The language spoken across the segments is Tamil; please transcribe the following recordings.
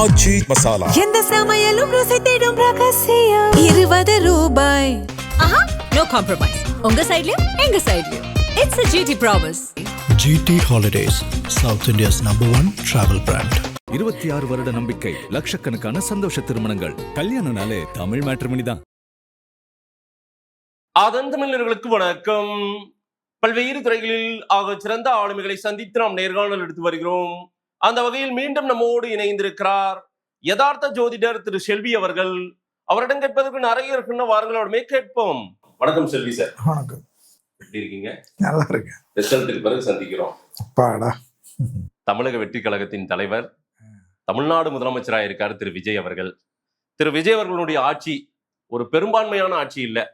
ஆச்சி மசாலா எந்த சமையலும் ருசி தேடும் ரகசியம் 20 ரூபாய். No compromise. உங்க சைடுலயும் எங்க சைடுலயும். It's a GT promise. GT Holidays, South India's #1 travel brand. 26 வருட நம்பிக்கை, லட்சக்கணக்கான சந்தோஷ திருமணங்கள். கல்யாணம்னாலே தமிழ் மேட்ரிமோனி தான். அதன் தமிழர்களுக்கு வணக்கம். பல்வேறு துறைகளில் ஆக சிறந்த ஆளுமைகளை சந்தித்து நாம் நேர்காணல் எடுத்து வருகிறோம். அந்த வகையில் மீண்டும் நம்மோடு இணைந்திருக்கிறார் யதார்த்த ஜோதிடர் திரு செல்வி அவர்கள். அவரிடம் கேட்பதற்கு நிறைய இருக்குன்னு வாரங்களோடமே கேட்போம். வணக்கம் செல்வி சார். வணக்கம். எப்படி இருக்கீங்க? நல்லா இருக்கேன். ரிசல்ட்டுக்கு பிறகு சந்திக்கிறோம். பாடா. தமிழக வெற்றி கழகத்தின் தலைவர், தமிழ்நாடு முதலமைச்சராக இருக்காரு திரு விஜய் அவர்கள். திரு விஜய் அவர்களுடைய ஆட்சி ஒரு பெரும்பான்மையான ஆட்சி இல்லை.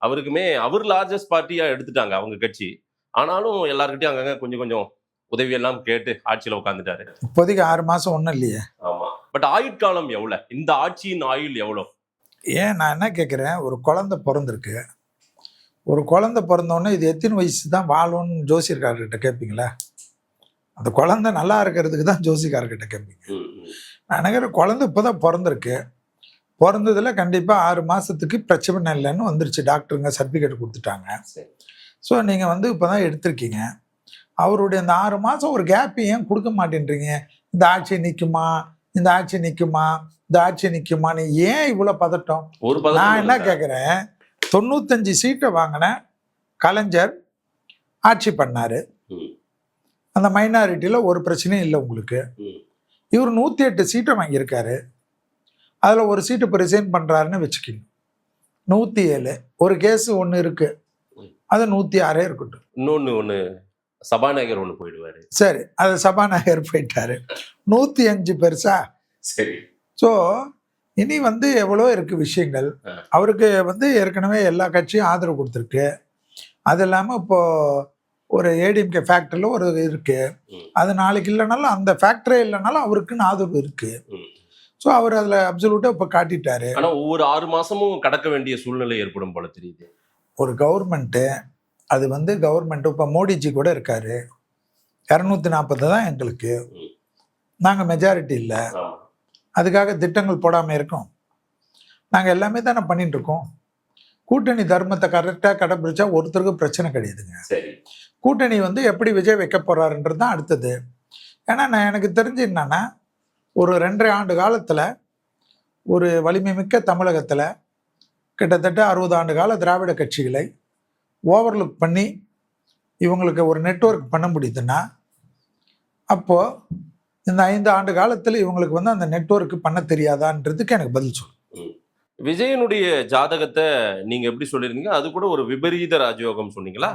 அவருக்குமே அவர் லார்ஜஸ்ட் பார்ட்டியா எடுத்துட்டாங்க அவங்க கட்சி. ஆனாலும் எல்லாருக்கிட்டையும் அங்கங்க கொஞ்சம் கொஞ்சம் உதவி எல்லாம் கேட்டு ஆட்சியில உட்காந்துட்டாரு. இப்போதைக்கு 6 மாசம் ஒன்றும் இல்லையே. ஆமா, பட் ஆயுட்காலம் எவ்வளவு? இந்த ஆட்சியின் ஆயுள் எவ்வளவு? ஏன் நான் என்ன கேட்குறேன், ஒரு குழந்தை பிறந்திருக்கு. ஒரு குழந்தை பிறந்தோடனே இது எத்தனை வயசு தான் வாழும்னு ஜோசியக்காரர்கிட்ட கேட்பீங்களா? அந்த குழந்தை நல்லா இருக்கிறதுக்கு தான் ஜோசியக்காரர்கிட்ட கேட்பீங்க. நான் நினைக்கிறேன் குழந்தை இப்போ தான் பிறந்திருக்கு. பிறந்ததில் கண்டிப்பாக 6 மாதத்துக்கு பிரச்சனை இல்லைன்னு வந்துருச்சு. டாக்டருங்க சர்டிஃபிகேட் கொடுத்துட்டாங்க. ஸோ நீங்கள் இப்போ தான் எடுத்திருக்கீங்க. அவருடைய அந்த 6 மாதம் ஒரு கேப் ஏன் கொடுக்க மாட்டேன்றீங்க? இந்த ஆட்சி நிற்குமா, இந்த ஆட்சி நிற்குமா, இந்த ஆட்சி நிற்குமான்னு ஏன் இவ்வளோ பதட்டம்? நான் என்ன கேட்குறேன், 95 சீட்டை வாங்கின கலைஞர் ஆட்சி பண்ணார். அந்த மைனாரிட்டியில் ஒரு பிரச்சனையும் இல்லை உங்களுக்கு. இவர் 108 சீட்டை வாங்கியிருக்காரு. அதில் ஒரு சீட்டு இப்போ ரிசைன் பண்ணுறாருன்னு வச்சுக்கோங்க. 107. ஒரு கேஸு ஒன்று இருக்குது, அது 106 இருக்கட்டும். இன்னொன்று சபாநாயகர் ஒன்று போயிடுவாரு. சரி, அது சபாநாயகர் போயிட்டாரு. 105 பெருசா? சரி. ஸோ இனி எவ்வளோ இருக்குது விஷயங்கள். அவருக்கு ஏற்கனவே எல்லா கட்சியும் ஆதரவு கொடுத்துருக்கு. அது இல்லாமல் இப்போது ஒரு ஏடிஎம்கே ஃபேக்டரியில் ஒரு இருக்குது. அது நாளைக்கு இல்லைனாலும் அந்த ஃபேக்டரே இல்லைனாலும் அவருக்குன்னு ஆதரவு இருக்குது. ஸோ அவர் அதில் அப்சல்யூட்டாக இப்போ காட்டிட்டாரு. ஆனால் ஒவ்வொரு 6 மாதமும் கடக்க வேண்டிய சூழ்நிலை ஏற்படும் போல தெரியுது. ஒரு கவர்மெண்ட்டு அது கவர்மெண்ட்டு இப்போ மோடிஜி கூட இருக்காரு. 240 தான் எங்களுக்கு. நாங்கள் மெஜாரிட்டி இல்லை, அதுக்காக திட்டங்கள் போடாமல் இருக்கோம். நாங்கள் எல்லாமே தானே பண்ணிட்டு இருக்கோம். கூட்டணி தர்மத்தை கரெக்டாக கடைபிடிச்சா ஒருத்தருக்கு பிரச்சனை கிடையாதுங்க. கூட்டணி எப்படி விஜய் வைக்க போகிறாருன்றது தான் அடுத்தது. ஏன்னா நான் எனக்கு தெரிஞ்சு என்னன்னா, ஒரு 2.5 ஆண்டு காலத்தில் ஒரு வலிமை மிக்க தமிழகத்தில் கிட்டத்தட்ட 60 ஆண்டு கால திராவிட கட்சிகளை ஓவர்லுக் பண்ணி இவங்களுக்கு ஒரு நெட்வொர்க் பண்ண முடியுதுன்னா, அப்போது இந்த 5 ஆண்டு காலத்தில் இவங்களுக்கு அந்த நெட்வொர்க் பண்ண தெரியாதான்றதுக்கு எனக்கு பதில் சொல்லு. விஜயனுடைய ஜாதகத்தை நீங்க எப்படி சொல்லிருந்தீங்க? அது கூட ஒரு விபரீத ராஜயோகம் சொன்னீங்களா?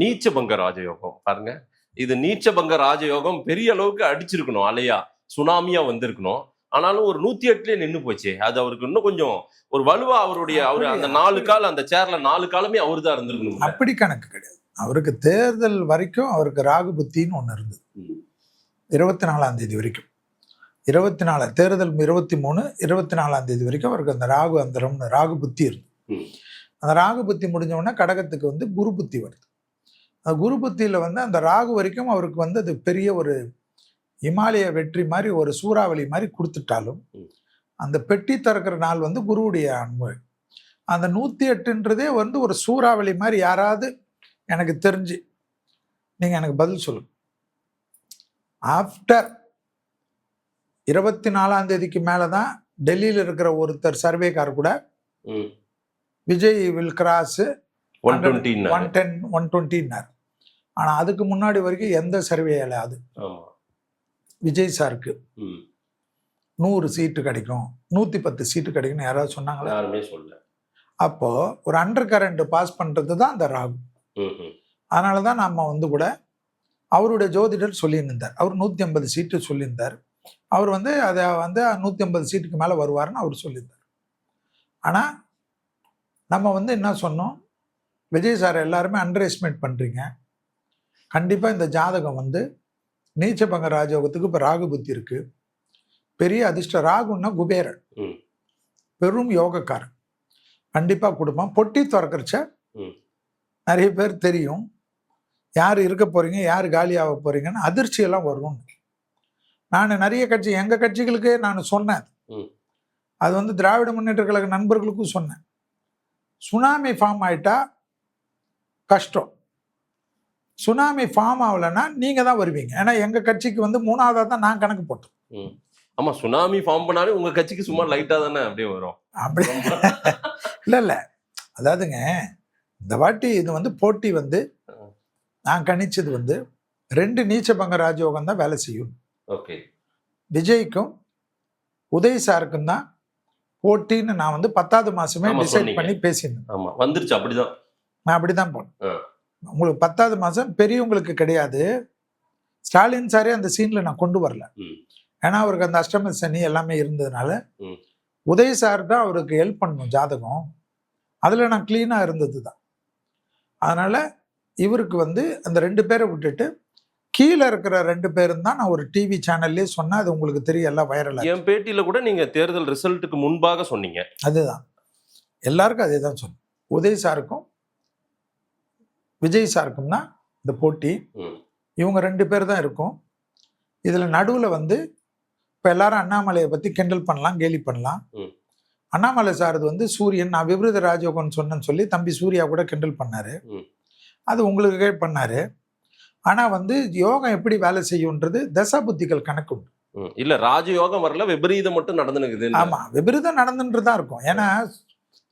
நீச்சபங்க ராஜயோகம். பாருங்க, இது நீச்சபங்க ராஜயோகம் பெரிய அளவுக்கு அடிச்சிருக்கணும், அலையா சுனாமியா வந்திருக்கணும். ஆனாலும் ஒரு 108 நின்று போச்சு. அது அவருக்கு இன்னும் கொஞ்சம் ஒரு வலுவா அவருடைய அந்த 4 கால் அந்த சேர்ல 4 காலமே அவரு தான் இருந்திருக்கணும். அப்படி கணக்கு கிடையாது. அவருக்கு தேர்தல் வரைக்கும் அவருக்கு ராகு புத்தின்னு ஒன்று இருந்தது. 24ஆம் தேதி வரைக்கும். 24 தேர்தல் 23, 24ஆம் தேதி வரைக்கும் அவருக்கு அந்த ராகு அந்தரம்னு ராகு புத்தி இருந்தது. அந்த ராகு புத்தி முடிஞ்ச உடனே கடகத்துக்கு குரு புத்தி வருது. அந்த குரு புத்தியில் அந்த ராகு வரைக்கும் அவருக்கு அது பெரிய ஒரு இமாலய வெற்றி மாதிரி, ஒரு சூறாவளி மாதிரி கொடுத்துட்டாலும் அந்த பெட்டி திறக்கிற நாள் குருவுடைய அன்பு. அந்த 108ன்றதே ஒரு சூறாவளி மாதிரி. யாராவது எனக்கு தெரிஞ்சு நீங்கள் எனக்கு பதில் சொல்லுங்க. ஆஃப்டர் 24ஆம் தேதிக்கு மேலே தான் டெல்லியில் இருக்கிற ஒருத்தர் சர்வேக்கார் கூட விஜய் வில் கிராஸ் 110 120னார். ஆனால் அதுக்கு முன்னாடி வரைக்கும் எந்த சர்வே அது விஜய் சாருக்கு 100 சீட்டு கிடைக்கும், 110 சீட்டு கிடைக்கும்னு யாராவது சொன்னாங்களா? யாருமே சொல்ல. அப்போ ஒரு அண்டர் கரண்ட் பாஸ் பண்றது தான் அந்த ராகு. அதனால தான் நம்ம கூட அவருடைய ஜோதிடர் சொல்லியிருந்தார். அவர் 150 சீட்டு சொல்லியிருந்தார். அவர் அதை 150 சீட்டுக்கு மேலே வருவார்னு அவர் சொல்லியிருந்தார். ஆனால் நம்ம என்ன சொன்னோம், விஜய் சார் எல்லாருமே அண்டர் எஸ்டிமேட் பண்ணுறீங்க. கண்டிப்பாக இந்த ஜாதகம் நீச்சபங்க ராஜயோகத்துக்கு இப்போ ராகு புத்தி இருக்கு. பெரிய அதிர்ஷ்ட ராகுன்னா குபேரன், பெரும் யோகக்காரன். கண்டிப்பாக குடும்பம் பொட்டி திறக்கிறச்ச நிறைய பேர் தெரியும் யார் இருக்க போறீங்க, யார் காலியாக போறீங்கன்னு அதிர்ச்சியெல்லாம் வரும். நான் நிறைய கட்சி எங்கள் கட்சிகளுக்கே நான் சொன்னேன். ம். அது வந்து திராவிட முன்னேற்ற கழக நண்பர்களுக்கும் சொன்னேன். சுனாமி ஃபார்ம் ஆயிட்டா கஷ்டம். சுனாமி ஃபார்ம் ஆகலைன்னா நீங்கள் தான் வருவீங்க. ஏன்னா எங்கள் கட்சிக்கு வந்து 3ஆவதாக தான் நான் கணக்கு போட்டோம். ம். ஆமா, சுனாமி ஃபார்ம் பண்ணாலே உங்க கட்சிக்கு சும்மா லைட்டா தானே அப்படியே வரும். அப்படி இல்லை அதாவதுங்க, இந்த வாட்டி இது வந்து போட்டி வந்து நான் கணிச்சது வந்து 2 நீச்சபங்க ராஜயோகம் தான் வேலை செய்யும். ஓகே. விஜய்க்கும் உதய் சாருக்கும் தான் போட்டின்னு நான் வந்து 10வது மாசமே ஆமா, டிசைட் சொன்னீங்க. பண்ணி பேசியிருந்தேன். ஆமா, வந்துருச்சு அப்படிதான். நான் அப்படிதான் போனேன். ஆ. உங்களுக்கு 10வது மாசம் பெரியவங்களுக்கு கிடையாது. ஸ்டாலின் சாரே அந்த சீன்ல நான் கொண்டு வரல. ம். ஏன்னா அவருக்கு அந்த அஷ்டம சனி எல்லாமே இருந்ததுனால ம். உதய் சார் தான் அவருக்கு ஹெல்ப் பண்ணணும் ஜாதகம். அதுல நான் கிளீனா இருந்தது தான். அதனால இவருக்கு வந்து அந்த 2 பேரை விட்டுட்டு கீழே இருக்கிற 2 பேரும் தான் நான் ஒரு டிவி சேனல்லே சொன்னேன். அது உங்களுக்கு தெரியும், எல்லாம் வைரல். என் பேட்டியில கூட நீங்க தேர்தல் ரிசல்ட்டுக்கு முன்பாக சொன்னீங்க. அதுதான் எல்லாருக்கும் அதே தான் சொன்னேன். உதய் சாருக்கும் விஜய் சாருக்கும் தான் இந்த போட்டி. ம். இவங்க 2 பேர் தான் இருக்கும். இதுல நடுவுல வந்து இப்போ எல்லாரும் அண்ணாமலையை பத்தி கிண்டல் பண்ணலாம், கேலி பண்ணலாம். ம். அண்ணாமலை சாரது வந்து சூரியன், நான் விபரீத ராஜயோகம்னு சொன்னேன்னு சொல்லி தம்பி சூர்யா கூட கிண்டல் பண்ணாரு. ம். அது உங்களுக்கே பண்ணாரு. ஆனா வந்து யோகம் எப்படி வேலை செய்யும்ன்றது தசா புத்திகள் கணக்கு உண்டு. ம். இல்ல, ராஜயோகம் வரல, விபரீதம் மட்டும் நடந்துனுக்குது. ஆமா, விபரீதம் நடந்துட்டு தான் இருக்கும். ஏன்னா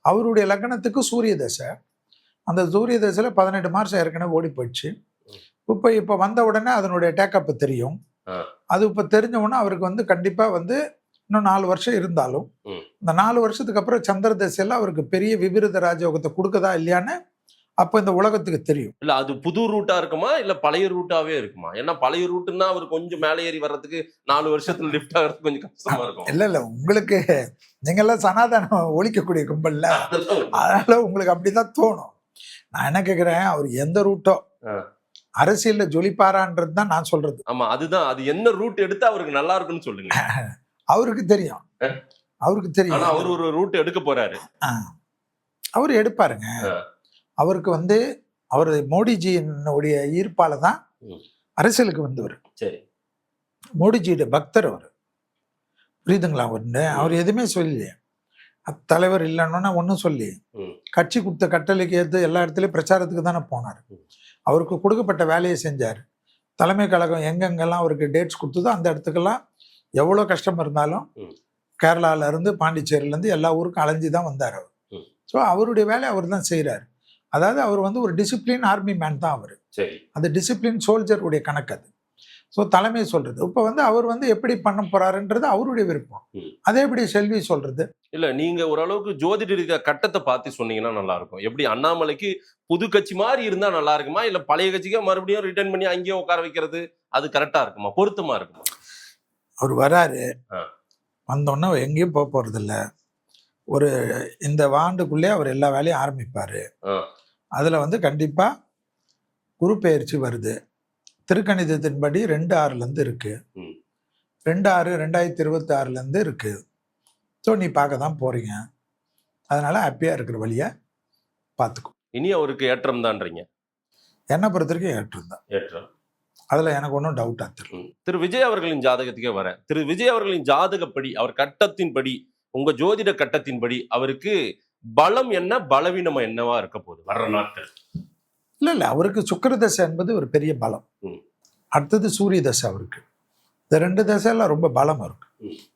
அவருடைய லக்னத்துக்கு சூரிய தசை. அந்த சூரிய தசையில 18 மாசம் ஏற்கனவே ஓடி போயிடுச்சு. இப்போ வந்த உடனே அதனுடைய டேக்கப் தெரியும். அது இப்போ தெரிஞ்ச உடனே அவருக்கு வந்து கண்டிப்பா வந்து இன்னும் 4 வருஷம் இருந்தாலும் இந்த 4 வருஷத்துக்கு அப்புறம் சந்திர தசையில அவருக்கு பெரிய விபரீத ராஜயோகத்தை கொடுக்குதா இல்லையான்னு அப்போ இந்த உலகத்துக்கு தெரியும். இல்ல, அது புது ரூட்டா இருக்குமா இல்ல பழைய ரூட்டாவே இருக்குமா? ஏன்னா பழைய ரூட்டுன்னா அவர் கொஞ்சம் மேலே ஏறி வர்றதுக்கு 4 வருஷத்துல லிஃப்ட் ஆகிறது கொஞ்சம் கஷ்டமா இருக்கும். இல்ல உங்களுக்கு நீங்கெல்லாம் சனாதனம் ஒழிக்கக்கூடிய கும்பல்ல, அதனால உங்களுக்கு அப்படிதான் தோணும். நான் என்ன கேட்கிறேன், அவர் எந்த ரூட்டோ அரசியல்ல ஜொலிப்பாரான்றது தான் நான் சொல்றது. ஆமா, அதுதான். அது என்ன ரூட் எடுத்து அவருக்கு நல்லா இருக்குன்னு சொல்லுங்க. அவருக்கு தெரியும், அவருக்கு தெரியும். ஆனா அவர் ஒரு ரூட் எடுக்க போறாரு. அவர் எடுப்பாருங்க. அவருக்கு வந்து அவர் மோடிஜியினுடைய ஈர்ப்பால தான் அரசியலுக்கு வந்தவர். சரி. மோடிஜியோட பக்தர் அவர், புரியுதுங்களா? அவர் எதுவுமே சொல்லலையே, தலைவர் இல்லைன்னா ஒன்றும் சொல்லி கட்சி கொடுத்த கட்டளைக்கு ஏற்று எல்லா இடத்துலையும் பிரச்சாரத்துக்கு தானே போனார். அவருக்கு கொடுக்கப்பட்ட வேலையை செஞ்சார். தலைமை கழகம் எங்கெங்கெல்லாம் அவருக்கு டேட்ஸ் கொடுத்ததோ அந்த இடத்துக்கெல்லாம் எவ்வளோ கஷ்டம் இருந்தாலும் கேரளால இருந்து பாண்டிச்சேரியிலேருந்து எல்லா ஊருக்கும் அலைஞ்சு தான் வந்தார் அவர். ஸோ அவருடைய வேலையை அவர் தான் செய்கிறார். அதாவது அவர் வந்து ஒரு டிசிப்ளின் ஆர்மி மேன் தான் அவர். அந்த டிசிப்ளின் சோல்ஜருடைய கணக்கு அது. ஸோ தலைமை சொல்றது. இப்போ வந்து அவர் வந்து எப்படி பண்ண போறாருன்றது அவருடைய விருப்பம். அதே எப்படி செல்வி சொல்றது. இல்ல, நீங்க ஓரளவுக்கு ஜோதிட ரீதியா கட்டத்தை பார்த்து சொன்னீங்கன்னா நல்லா இருக்கும். எப்படி அண்ணாமலைக்கு புது கட்சி மாதிரி இருந்தா நல்லா இருக்குமா, இல்ல பழைய கட்சிக்கே மறுபடியும் ரிட்டர்ன் பண்ணி அங்கேயே உட்கார வைக்கிறது அது கரெக்டா இருக்குமா, பொருத்தமா இருக்குமா? அவர் வராரு, வந்தோடனே எங்கேயும் போக போறது இல்லை. ஒரு இந்த ஆண்டுக்குள்ளே அவர் எல்லா வேலையும் ஆரம்பிப்பாரு. அதுல வந்து கண்டிப்பா குரு பெயர்ச்சி வருது. திருக்கணிதத்தின்படி 2/6 இருக்கு. 2/6/2026 இருக்கு. ஸோ நீ பார்க்க தான் போறீங்க. அதனால ஹாப்பியா இருக்கிற வழியை பார்த்துக்கும். இனி அவருக்கு ஏற்றம் தான்றீங்க? என்னை பொறுத்த வரைக்கும் ஏற்றம் தான். ஏற்றம். அதுல எனக்கு ஒன்றும் டவுட்டா தெரியல. திரு விஜய் அவர்களின் ஜாதகத்துக்கே வரேன். திரு விஜய் அவர்களின் ஜாதகப்படி, அவர் கட்டத்தின்படி, உங்க ஜோதிட கட்டத்தின்படி அவருக்கு பலம் என்ன, பலவீனம் என்னவா இருக்க போகுது வர்ற நாட்கள்? இல்ல அவருக்கு சுக்கிர தசை என்பது ஒரு பெரிய பலம். அடுத்தது சூரிய தசை அவருக்கு. இந்த 2 தசையெல்லாம் ரொம்ப பலம் இருக்கு.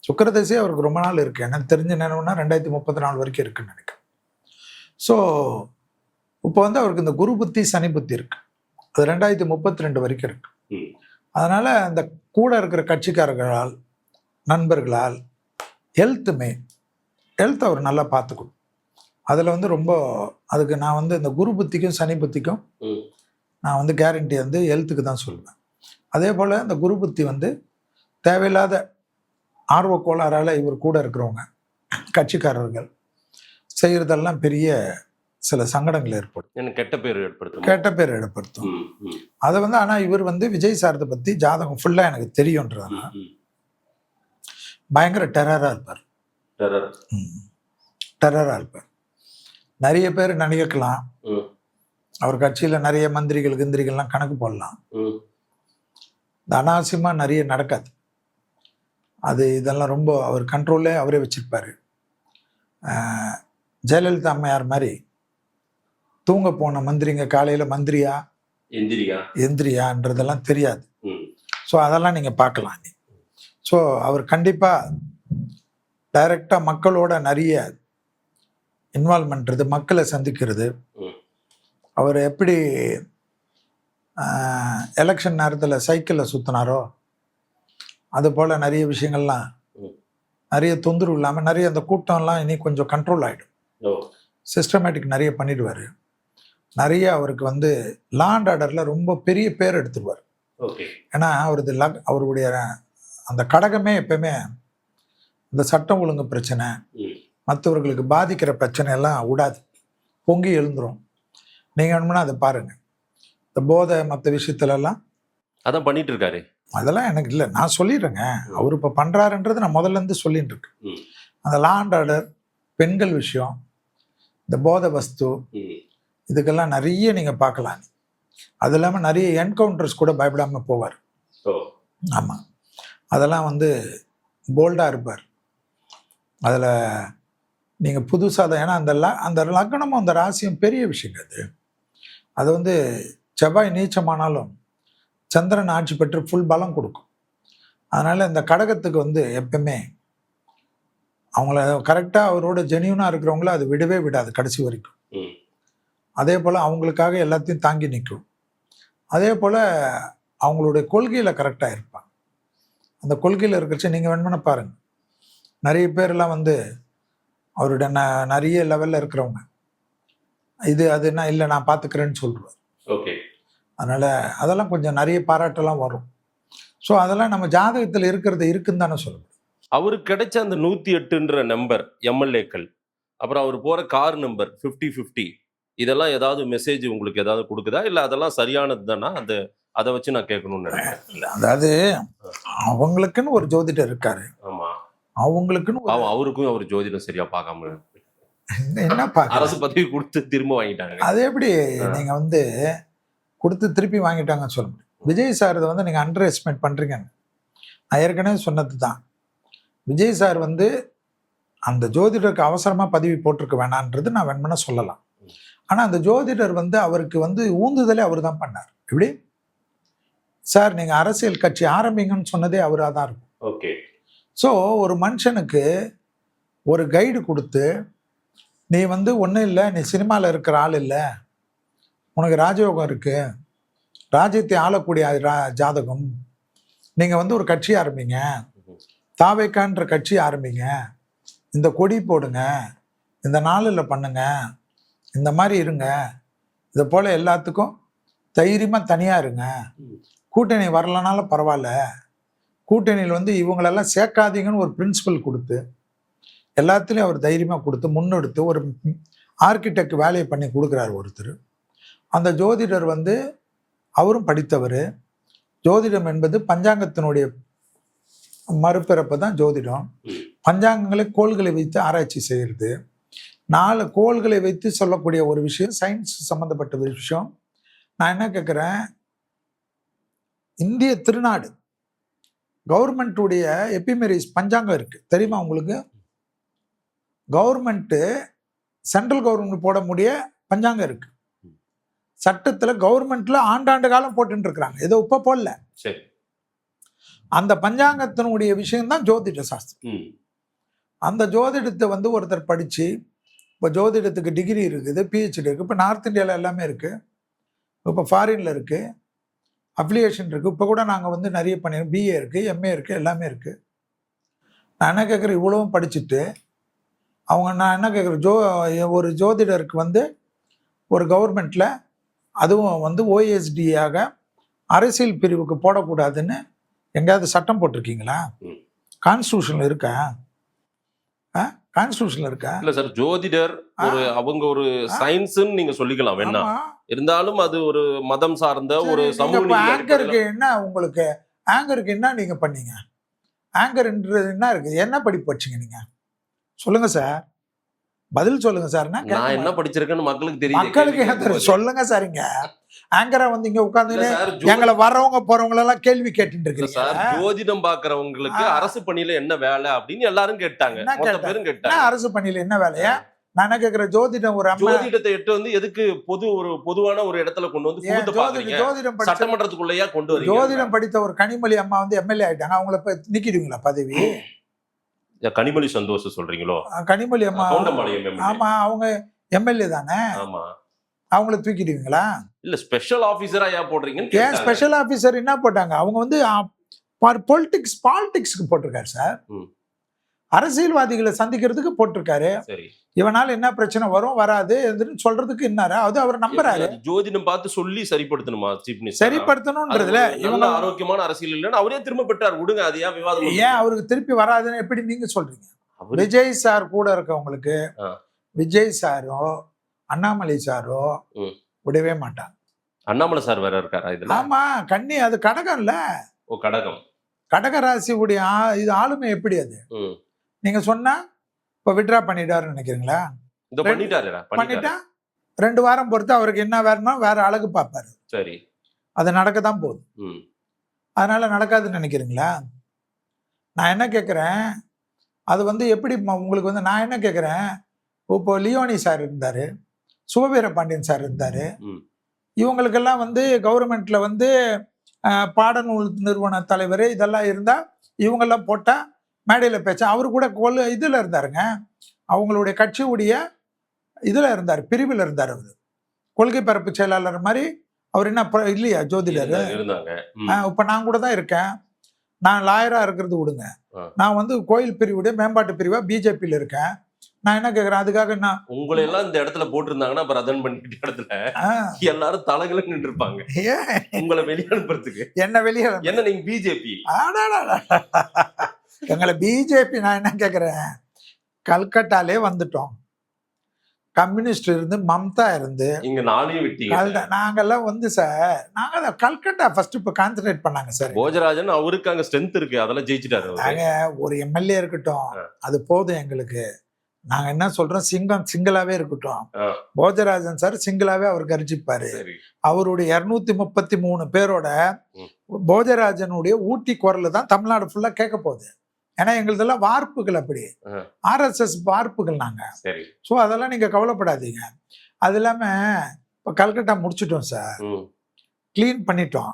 சுக்கிர தசை அவருக்கு ரொம்ப நாள் இருக்கு. எனக்கு தெரிஞ்ச நினைவுனா 2034 வரைக்கும் இருக்குன்னு நினைக்கிறேன். ஸோ இப்போ வந்து அவருக்கு இந்த குரு புத்தி சனி புத்தி இருக்கு. அது 2032 வரைக்கும் இருக்கு. அதனால அந்த கூட இருக்கிற கட்சிக்காரர்களால் நண்பர்களால் ஹெல்த் அவர் நல்லா பார்த்துக்கணும். அதில் வந்து ரொம்ப அதுக்கு நான் வந்து இந்த குரு புத்திக்கும் சனி புத்திக்கும் நான் வந்து கேரண்டி வந்து ஹெல்த்துக்கு தான் சொல்லுவேன். அதே போல் இந்த குரு புத்தி வந்து தேவையில்லாத ஆர்வ கோளாறால் இவர் கூட இருக்கிறவங்க கட்சிக்காரர்கள் செய்கிறதெல்லாம் பெரிய சில சங்கடங்கள் ஏற்படும், கெட்ட பேர் ஏற்படுத்தும். அதை வந்து ஆனால் இவர் வந்து விஜய் சாரதை பற்றி ஜாதகம் ஃபுல்லாக எனக்கு தெரியுன்றதுனால பயங்கர டெரராக இருப்பார். நிறைய பேர் நினைக்கலாம் அவர் கட்சியில் நிறைய மந்திரிகள் கிந்திரிகள்லாம் கணக்கு போடலாம். இந்த அனாவசியமாக நிறைய நடக்காது. அது இதெல்லாம் ரொம்ப அவர் கண்ட்ரோல்லே அவரே வச்சிருப்பாரு. ஜெயலலிதா அம்மையார் மாதிரி தூங்க போன மந்திரிங்க காலையில் மந்திரியா எந்திரியான்றதெல்லாம் தெரியாது. ஸோ அதெல்லாம் நீங்கள் பார்க்கலாம். ஸோ அவர் கண்டிப்பாக டைரெக்டாக மக்களோட நிறைய இன்வால்வ்மெண்ட்றது, மக்களை சந்திக்கிறது. அவர் எப்படி எலெக்ஷன் நேரத்தில் சைக்கிளில் சுற்றினாரோ அது போல் நிறைய விஷயங்கள்லாம், நிறைய தொந்தரவு இல்லாமல் நிறைய அந்த கூட்டம்லாம் இனி கொஞ்சம் கண்ட்ரோல் ஆகிடும். சிஸ்டமேட்டிக் நிறைய பண்ணிடுவார். நிறைய அவருக்கு வந்து லா அண்ட் ஆர்டரில் ரொம்ப பெரிய பேர் எடுத்துடுவார். ஏன்னா அவருடைய அந்த கடகமே எப்பவுமே இந்த சட்டம் ஒழுங்கு பிரச்சனை, மற்றவர்களுக்கு பாதிக்கிற பிரச்சனை எல்லாம் விடாது, பொங்கி எழுந்துரும். நீங்கள் வேணும்னா அதை பாருங்கள். இந்த போதை மற்ற விஷயத்துலலாம் அதான் பண்ணிட்டு இருக்காரு. அதெல்லாம் எனக்கு இல்லை, நான் சொல்லிடுறேங்க. அவர் இப்போ பண்ணுறாருன்றது நான் முதல்ல இருந்து சொல்லிட்டு இருக்கேன். அந்த லா அண்ட் ஆர்டர், பெண்கள் விஷயம், இந்த போதை வஸ்து, இதுக்கெல்லாம் நிறைய நீங்கள் பார்க்கலாம். அது இல்லாமல் நிறைய என்கவுண்டர்ஸ் கூட பயப்படாமல் போவார். ஆமாம், அதெல்லாம் வந்து போல்டாக இருப்பார். அதில் நீங்கள் புதுசாக தான், ஏன்னா அந்த லக்னமும் அந்த ராசியும் பெரிய விஷயங்க. அது வந்து செவ்வாய் நீச்சமானாலும் சந்திரன் ஆட்சி பெற்று ஃபுல் பலம் கொடுக்கும். அதனால் இந்த கடகத்துக்கு வந்து எப்பவுமே அவங்கள கரெக்டாக அவரோட ஜெனியூனாக இருக்கிறவங்கள அது விடவே விடாது கடைசி வரைக்கும். அதே போல் அவங்களுக்காக எல்லாத்தையும் தாங்கி நிற்கும். அதே போல் அவங்களுடைய கொள்கையில் கரெக்டாக இருப்பாங்க. அந்த கொள்கையில் இருக்கிறச்சு நீங்கள் வேணுமென்னு பாருங்கள். நிறைய பேர்லாம் வந்து அவருடைய நிறைய லெவலில் இருக்கிறவங்க இது அதுன்னா இல்லை நான் பார்த்துக்கிறேன்னு சொல்லுவார். ஓகே, அதனால் அதெல்லாம் கொஞ்சம் நிறைய பாராட்டெல்லாம் வரும். ஸோ அதெல்லாம் நம்ம ஜாதகத்தில் இருக்கிறது இருக்குன்னு தானே சொல்லணும். அவருக்கு கிடைச்ச அந்த 108ன்ற நம்பர் எம்எல்ஏக்கள், அப்புறம் அவர் போகிற கார் நம்பர் 50-50, இதெல்லாம் ஏதாவது மெசேஜ் உங்களுக்கு ஏதாவது கொடுக்குதா, இல்லை அதெல்லாம் சரியானது தானா? அதை வச்சு நான் கேட்கணும்னு நினைக்கிறேன். இல்லை, அதாவது அவங்களுக்குன்னு ஒரு ஜோதிடர் இருக்காரு. ஆமாம், அவங்களுக்குன்னு அவருக்கும் அவர் ஜோதிடம் சரியா பார்க்காம என்ன பார்க்க அரசு பதவி கொடுத்து திரும்ப வாங்கிட்டாங்க. அது எப்படி நீங்கள் வந்து கொடுத்து திருப்பி வாங்கிட்டாங்கன்னு சொல்ல முடியும். விஜய் சார் இதை வந்து நீங்கள் அண்டர் எஸ்டிமேட் பண்ணுறீங்கன்னு நான் ஏற்கனவே சொன்னது தான். விஜய் சார் வந்து அந்த ஜோதிடருக்கு அவசரமாக பதவி போட்டிருக்க வேணான்றது நான் வேணும்னா சொல்லலாம். ஆனால் அந்த ஜோதிடர் வந்து அவருக்கு வந்து ஊந்துதலே அவர் தான் பண்ணார். எப்படி சார் நீங்கள் அரசியல் கட்சி ஆரம்பிங்கன்னு சொன்னதே அவராக தான் இருக்கும். ஓகே, ஸோ ஒரு மனுஷனுக்கு ஒரு கைடு கொடுத்து நீ வந்து ஒன்றும் இல்லை, நீ சினிமாவில் இருக்கிற ஆள் இல்லை, உனக்கு ராஜயோகம் இருக்குது, ராஜ்யத்தை ஆளக்கூடிய ஜாதகம், நீங்கள் வந்து ஒரு கட்சி ஆரம்பிங்க, தாவேக்கான்ற கட்சி ஆரம்பிங்க, இந்த கொடி போடுங்க, இந்த நாளில் பண்ணுங்க, இந்த மாதிரி இருங்க, இதை போல் எல்லாத்துக்கும் தைரியமாக தனியாக இருங்க, கூட்டணி வரலனாலும் பரவாயில்ல, கூட்டணியில் வந்து இவங்களெல்லாம் சேர்க்காதீங்கன்னு ஒரு பிரின்சிபல் கொடுத்து எல்லாத்துலேயும் அவர் தைரியமாக கொடுத்து முன்னெடுத்து ஒரு ஆர்கிடெக்ட் வேலையை பண்ணி கொடுக்குறாரு ஒருத்தர். அந்த ஜோதிடர் வந்து அவரும் படித்தவர். ஜோதிடம் என்பது பஞ்சாங்கத்தினுடைய மறுபிறப்பு தான் ஜோதிடம். பஞ்சாங்கங்களை கோள்களை வைத்து ஆராய்ச்சி செய்கிறது. 4 கோள்களை வைத்து சொல்லக்கூடிய ஒரு விஷயம், சயின்ஸ் சம்மந்தப்பட்ட ஒரு விஷயம். நான் என்ன கேட்குறேன், இந்திய திருநாடு கவர்மெண்ட்டுடைய எபிமெரிஸ் பஞ்சாங்கம் இருக்குது தெரியுமா உங்களுக்கு? கவர்மெண்ட்டு சென்ட்ரல் கவர்மெண்ட் போட முடிய பஞ்சாங்கம் இருக்கு. சட்டத்தில் கவர்மெண்ட்ல ஆண்டாண்டு காலம் போட்டு இருக்கிறாங்க, ஏதோ இப்போ போடல. அந்த பஞ்சாங்கத்தினுடைய விஷயம்தான் ஜோதிட சாஸ்திரம். அந்த ஜோதிடத்தை வந்து ஒருத்தர் படித்து, இப்போ ஜோதிடத்துக்கு டிகிரி இருக்குது, பிஹெச்டி இருக்குது. இப்போ நார்த் இந்தியாவில் எல்லாமே இருக்குது, இப்போ ஃபாரினில் இருக்குது, அப்ளிகேஷன் இருக்குது. இப்போ கூட நாங்கள் வந்து நிறைய பண்ணிடுறோம், பிஏ இருக்குது, எம்ஏ இருக்குது, எல்லாமே இருக்குது. நான் என்ன கேட்குறேன், இவ்வளவும் படிச்சுட்டு அவங்க, நான் என்ன கேட்குறேன், ஒரு ஜோதிடருக்கு வந்து ஒரு கவர்மெண்ட்டில் அதுவும் வந்து ஓஎஸ்டியாக அரசியல் பிரிவுக்கு போடக்கூடாதுன்னு எங்கேயாவது சட்டம் போட்டிருக்கீங்களா? கான்ஸ்டியூஷனில் இருக்கா? கான்ஸ்டியூஷன்ல இருக்கா? இல்லை சார், ஜோதிடர் அவங்க ஒரு சயின்ஸ்ன்னு நீங்கள் சொல்லிக்கலாம் வேணா, இருந்தாலும் அது ஒரு மதம் சார்ந்த ஒரு சமூக. ஆங்கருக்கு என்ன, உங்களுக்கு ஆங்கருக்கு என்ன நீங்கள் பண்ணீங்க? ஆங்கர்ன்றது என்ன இருக்குது? என்ன படிப்பு வச்சிங்க நீங்கள்? சொல்லுங்க சார், பதில் சொல்லுங்க சார். நான் என்ன படிச்சிருக்கேன்னு மக்களுக்கு தெரியும். மக்களுக்கு சொல்லுங்க சார். இங்க ஆங்கரா வந்து இங்க உட்கார்ந்து இல்ல சார், எங்களை வர்றவங்க போறவங்க எல்லாம் கேள்வி கேட்டுட்டு சார் இருக்கீங்க. ஜோதிடம் பாக்குறவங்களுக்கு அரசு பணியில என்ன வேலை அப்படின்னு எல்லாரும் கேட்டாங்க. என்ன மொத்த கேட்டாங்க? பேரும் என்ன கேட்டாங்க. அரசு பணியில என்ன வேலையா? நான் என்ன கேக்குறேன், ஜோதிடம் ஒரு அம்மா ஜோதிடத்தை எட்டு வந்து எதுக்கு பொதுவான ஒரு இடத்துல கொண்டு வந்து புகுத்த பாக்குறீங்க? ஜோதிடம் படிச்ச சட்டமன்றத்துக்குள்ளேயா கொண்டு வரீங்க? ஜோதிடம் படித்த ஒரு கனிமொழி அம்மா வந்து எம்எல்ஏ ஆயிட்டாங்க. அவங்கள போய் நீக்கிடுவீங்களா பதவி? கனிமொழி சந்தோஷம் சொல்றீங்களோ? கனிமொழி அம்மா, கவுண்டம்பாளையம் MLA. ஆமா, அவங்க எம்எல்ஏ தானே, ஆமா. அவங்கள தூக்கிடுவீங்களா? இல்ல ஸ்பெஷல் ஆபீசரா ஏன் போடுறீங்கன்னு ஏன் கேட்டாங்க. ஸ்பெஷல் ஆபீசர் என்ன போட்டாங்க? அவங்க வந்து பாலிடிக்ஸ்க்கு போட்டிருக்காரு சார். ம். அரசியல்வாதிகளை சந்திக்கிறதுக்கு போட்டிருக்காரு. சரி. இவனால என்ன பிரச்சனை வரும் வராது எதுன்னு சொல்றதுக்கு என்னாரு, அது அவர் நம்புறாரு. அது ஜோதிடம் பார்த்து சொல்லி சரிப்படுத்தணுமா சீஃப் மினிஸ்டர்? சரிப்படுத்தணும்ன்றதுல இவங்க இவங்க ஆரோக்கியமான அரசியல் இல்லைன்னு அவரே திரும்ப பெற்றார். விடுங்க, அது ஏன் விவாதம் ஏன் பண்றீங்க? அவருக்கு திருப்பி வராதுன்னு எப்படி நீங்க சொல்றீங்க? அவரு- விஜய் சார் கூட இருக்கவங்களுக்கு ஆ. விஜய் சாரோ அண்ணாமலை சாரோ ம். விடவே மாட்டாங்க. அண்ணாமலை சார் வேற இருக்காரா இதுல? ஆமா, கண்ணி அது கடகம்ல. ஓ, கடகம். கடகராசி உடைய இது ஆளுமை எப்படி அது? ம். நீங்க சொன்னா இப்ப விட்ரா பண்ணிட்டாருன்னு நினைக்கிறீங்களா? இதோ பண்ணிட்டாருடா, பண்ணிட்டா 2 வாரம் பொறுத்து அவருக்கு என்ன வேணுமோ வேற அழகு பார்ப்பாரு. சரி. அது நடக்க தான் போகுது. ம். அதனால நடக்காதுன்னு நினைக்கிறீங்களா? நான் என்ன கேட்குறேன், அது வந்து எப்படி உங்களுக்கு வந்து நான் என்ன கேட்குறேன், இப்போ லியோனி சார் இருந்தாரு, சுபவீர பாண்டியன் சார் இருந்தாரு, ம். இவங்களுக்கெல்லாம் வந்து கவர்மெண்ட்ல வந்து பாடநூல் நிறுவன தலைவர் இதெல்லாம் இருந்தா இவங்கெல்லாம் போட்டா மேடையில பேச்ச அவரு கூட இதுல இருந்தாருங்க, அவங்களுடைய கட்சியுடைய இதுல இருந்தார், பிரிவில் இருந்தார். அவரு கொள்கை பரப்பு செயலாளர் மாதிரி. அவர் என்ன இல்லையா ஜோதிடர்? இருந்தாங்க. இப்ப நான் கூட தான் இருக்கேன். நான் லாயரா இருக்கிறது விடுங்க, நான் வந்து கோயில் பிரிவுடைய மேம்பாட்டு பிரிவா பிஜேபியில இருக்கேன். நான் என்ன கேக்குறேன், அதுக்காக நான் உங்களை எல்லாம் இந்த இடத்துல போட்டிருந்தாங்கன்னா அப்புறம் அதன் பண்ணிட்டு இடத்துல எல்லாரும் தலைகளை நின்று இருப்பாங்க உங்களை வெளியே அனுப்புறதுக்கு. என்ன வெளியே என்ன நீங்க பிஜேபி? எங்களை பிஜேபி. நான் என்ன கேக்குறேன், கல்கட்டாலே வந்துட்டோம். கம்யூனிஸ்ட் இருந்து மம்தா இருந்து இங்க நாளையும் விட்டீங்க. நாங்கெல்லாம் வந்து சார், நாங்க கல்கட்டா ஃபர்ஸ்ட் இப்ப கான்சென்ட்ரேட் பண்ணாங்க சார். போஜராஜன் அவருக்கு அங்க ஸ்ட்ரென்த் இருக்கு, அதெல்லாம் ஜெயிச்சிட்டாரு. நாங்க ஒரு எம்எல்ஏ இருக்கட்டும், அது போதும் எங்களுக்கு. நாங்க என்ன சொல்றோம், சிங்கம் சிங்கிளாவே இருக்கட்டும். போஜராஜன் சார் சிங்கிளாவே அவர் கரிச்சிப்பாரு. அவருடைய 233 பேரோட போஜராஜனுடைய ஊட்டி குரல் தான் தமிழ்நாடு ஃபுல்லா கேட்க போகுது. ஏன்னா எங்களுதெல்லாம் வார்ப்புகள், அப்படி RSS வார்ப்புகள் நாங்க. ஸோ அதெல்லாம் நீங்க கவலைப்படாதீங்க. அது இல்லாம இப்ப கல்கட்டா முடிச்சிட்டோம் சார், கிளீன் பண்ணிட்டோம்.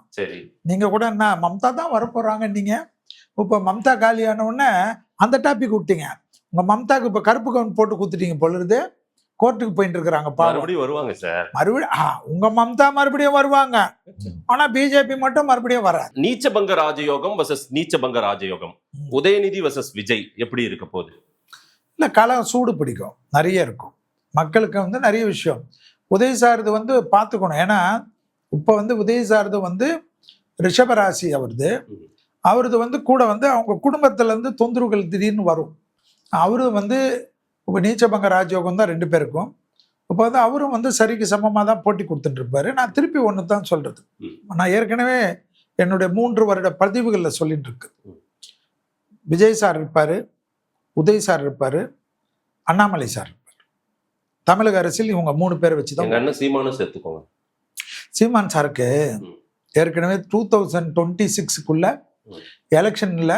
நீங்க கூட என்ன மம்தா தான் வரப்போறாங்க, நீங்க இப்ப மம்தா காலியான உடனே அந்த டாபிக் விட்டீங்க. உங்க மம்தாக்கு இப்ப கருப்பு கவுன் போட்டு குத்துட்டீங்க பொழுது, கோர்ட்டுக்கு போயிட்டு இருக்கிறாங்க. மறுபடியும் வருவாங்க சார், மறுபடியும் உங்க மம்தா மறுபடியும் வருவாங்க. ஆனா பிஜேபி மட்டும் மறுபடியும் வர. நீச்சபங்க ராஜயோகம் வர்சஸ் நீச்சபங்க ராஜயோகம், உதயநிதி வர்சஸ் விஜய் எப்படி இருக்க போகுது? இல்ல, களம் சூடு பிடிக்கும், நிறைய இருக்கும். மக்களுக்கு வந்து நிறைய விஷயம் உதய் சார்து வந்து பார்த்துக்கணும். ஏன்னா இப்ப வந்து உதய் சார்து வந்து ரிஷபராசி அவரது வந்து கூட வந்து அவங்க குடும்பத்துல இருந்து தொந்தரவுகள் திடீர்னு வரும். அவரு வந்து இப்போ நீச்சபங்க ராஜயோகம் தான் 2 பேருக்கும். இப்போ வந்து அவரும் வந்து சரிக்கு சமமாக தான் போட்டி கொடுத்துட்டு இருப்பாரு. நான் திருப்பி ஒன்று தான் சொல்றது, நான் ஏற்கனவே என்னுடைய 3 வருட பதிவுகளில் சொல்லிட்டு இருக்கு. விஜய் சார் இருப்பாரு, உதய் சார் இருப்பாரு, அண்ணாமலை சார் இருப்பார். தமிழக அரசியல் இவங்க 3 பேரை வச்சுதான். சீமானும் சேர்த்துக்கோங்க. சீமான் சாருக்கு ஏற்கனவே 2026க்குள்ள எலெக்ஷன்ல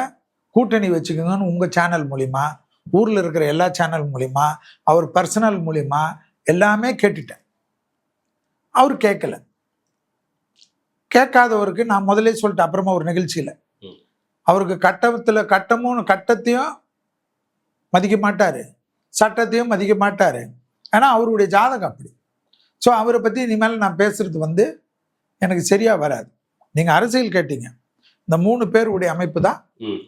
கூட்டணி வச்சுக்கோங்கன்னு உங்க சேனல் மூலியமா, ஊர்ல இருக்கிற எல்லா சேனல் மூலியமா, அவர் பர்சனல் மூலியமா எல்லாமே கேட்டுட்டேன். அவர் கேட்கல. கேட்காதவருக்கு நான் முதலே சொல்லிட்டேன். அப்புறமா ஒரு நிகழ்ச்சியில அவருக்கு கட்டத்தையும் மதிக்க மாட்டாரு, சட்டத்தையும் மதிக்க மாட்டாரு. ஏன்னா அவருடைய ஜாதகம் அப்படி. ஸோ அவரை பத்தி இனிமேல் நான் பேசுறது வந்து எனக்கு சரியா வராது. நீங்க அரசியல் கேட்டீங்க, இந்த 3 பேருடைய அமைப்பு தான்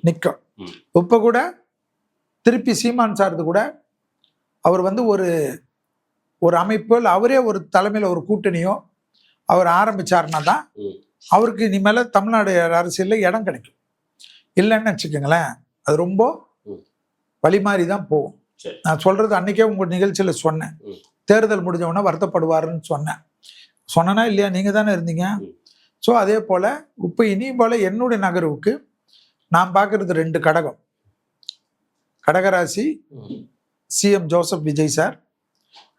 நிற்கும். இப்ப கூட திருப்பி சீமான் சார்து கூட அவர் வந்து ஒரு அமைப்பு, அவரே ஒரு தலைமையில ஒரு கூட்டணியோ அவர் ஆரம்பிச்சாருன்னா தான் அவருக்கு இனிமேல தமிழ்நாடு அரசியல்ல இடம் கிடைக்கும். இல்லைன்னு வச்சுக்கோங்களேன், அது ரொம்ப வழிமாறி தான் போகும். நான் சொல்றது அன்னைக்கே உங்க நிகழ்ச்சியில சொன்னேன், தேர்தல் முடிஞ்சவொன்னே வருத்தப்படுவாருன்னு சொன்னேன்னா இல்லையா? நீங்க தானே இருந்தீங்க. ஸோ அதே போல இப்போ இனி போல என்னுடைய நகர்வுக்கு நான் பார்க்கறது 2 கடகம். கடகராசி சிஎம் ஜோசப் விஜய் சார்,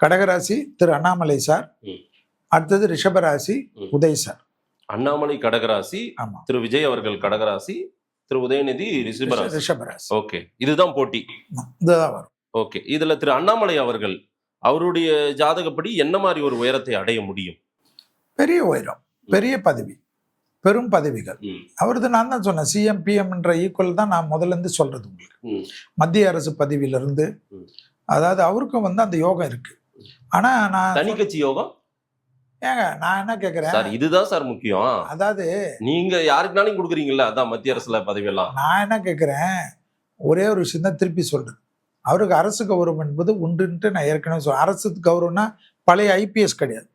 கடகராசி திரு அண்ணாமலை சார், அடுத்தது ரிஷபராசி உதய் சார். அண்ணாமலை கடகராசி, ஆமா, திரு விஜய் அவர்கள் கடகராசி, திரு உதயநிதி ரிஷபராசி. ரிஷபராசி. ஓகே, இதுதான் போட்டி. இதுதான் வரும். ஓகே, இதுல திரு அண்ணாமலை அவர்கள் அவருடைய ஜாதகப்படி என்ன மாதிரி ஒரு உயரத்தை அடைய முடியும்? பெரிய உயரம், பெரிய பதவி, பெரும் பதவிகள். அவரது நான் தான் சொன்னேன், சிஎம் பிஎம்ன்ற ஈக்குவல் தான் நான் முதல்ல இருந்து சொல்றது உங்களுக்கு. மத்திய அரசு பதவியிலிருந்து, அதாவது அவருக்கும் வந்து அந்த யோகம் இருக்கு. ஆனா நான் தனி கட்சி யோகம் ஏங்க நான் என்ன கேக்குறேன் சார், இதுதான் சார் முக்கியம். அதாவது நீங்க யாருக்குனாலும் கொடுக்குறீங்களா? அதான் மத்திய அரசுல பதவி எல்லாம். நான் என்ன கேக்குறேன், ஒரே ஒரு விஷயம் தான் திருப்பி சொல்றேன். அவருக்கு அரசு கௌரவம் என்பது உண்டுன்ட்டு நான் ஏற்கனவே சொல்றேன். அரசு கௌரவம்னா பழைய ஐபிஎஸ் கிடையாது,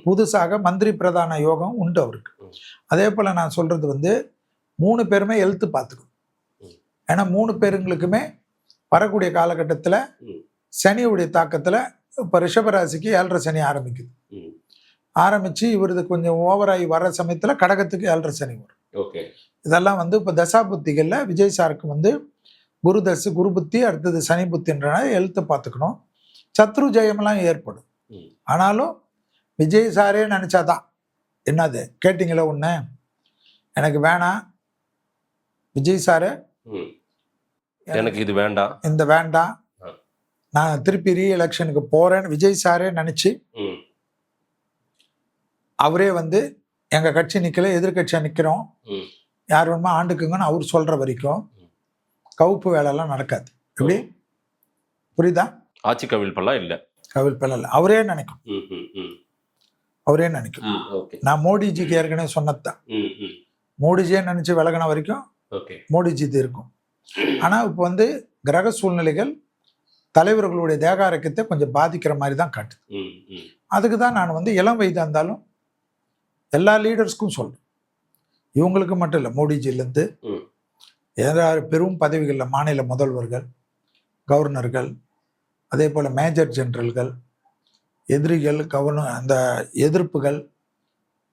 புதுசாக மந்திரி பிரதான யோகம் உண்டு அவருக்கு. அதே போல நான் சொல்றது வந்து 3 பேருமே எழுத்து பார்த்துக்கணும். ஏன்னா 3 பேருங்களுக்குமே வரக்கூடிய காலகட்டத்தில் சனியுடைய தாக்கத்தில் இப்போ ரிஷபராசிக்கு 7.5 சனி ஆரம்பிக்குது. ஆரம்பிச்சு இவரது கொஞ்சம் ஓவராகி வர சமயத்தில் கடகத்துக்கு 7.5 சனி வரும். ஓகே, இதெல்லாம் வந்து இப்போ தசாபுத்திகளில் விஜய் சாருக்கு வந்து குரு தசு, குரு புத்தி, அடுத்தது சனி புத்தின்றனால எழுத்து பார்த்துக்கணும். சத்ரு ஜெயமெல்லாம் ஏற்படும். ஆனாலும் விஜய் சாரே நினைச்சாதான் என்னது கேட்டீங்களா ஒண்ணு, எனக்கு வேணாம் விஜய் சாரு, எனக்கு இது வேண்டாம், இந்த வேண்டாம், நான் திருப்பி ரீ எலெக்ஷனுக்கு போறேன்னு விஜய் சாரே நினைச்சு அவரே வந்து எங்க கட்சி நிக்கல, எதிர்கட்சியா நிக்கிறோம், யார் வேணுமா ஆண்டுக்குங்கன்னு அவர் சொல்ற வரைக்கும் கவுப்பு வேலைலாம் நடக்காது. எப்படி புரியுதா? ஆட்சி கவிழ்ப்பெல்லாம் இல்ல, கவிழ்ப்பெல்லாம் இல்லை, அவரே நினைக்கும், அவரே நினைக்கும். நான் மோடிஜிக்கு ஏற்கனவே சொன்னதுதான், மோடிஜியே நினைச்சு விலகின வரைக்கும் மோடிஜி இது இருக்கும். ஆனா இப்போ வந்து கிரக சூழ்நிலைகள் தலைவர்களுடைய தேக ஆரோக்கியத்தை கொஞ்சம் பாதிக்கிற மாதிரி தான் காட்டுது. அதுக்கு தான் நான் வந்து இளம் வயதாக இருந்தாலும் எல்லா லீடர்ஸ்க்கும் சொல்றேன், இவங்களுக்கு மட்டும் இல்லை, மோடிஜிலேருந்து ஏதாவது பெரும் பதவிகளில் மாநில முதல்வர்கள், கவர்னர்கள், அதே போல் மேஜர் ஜெனரல்கள், எதிரிகள், அந்த எதிர்ப்புகள்,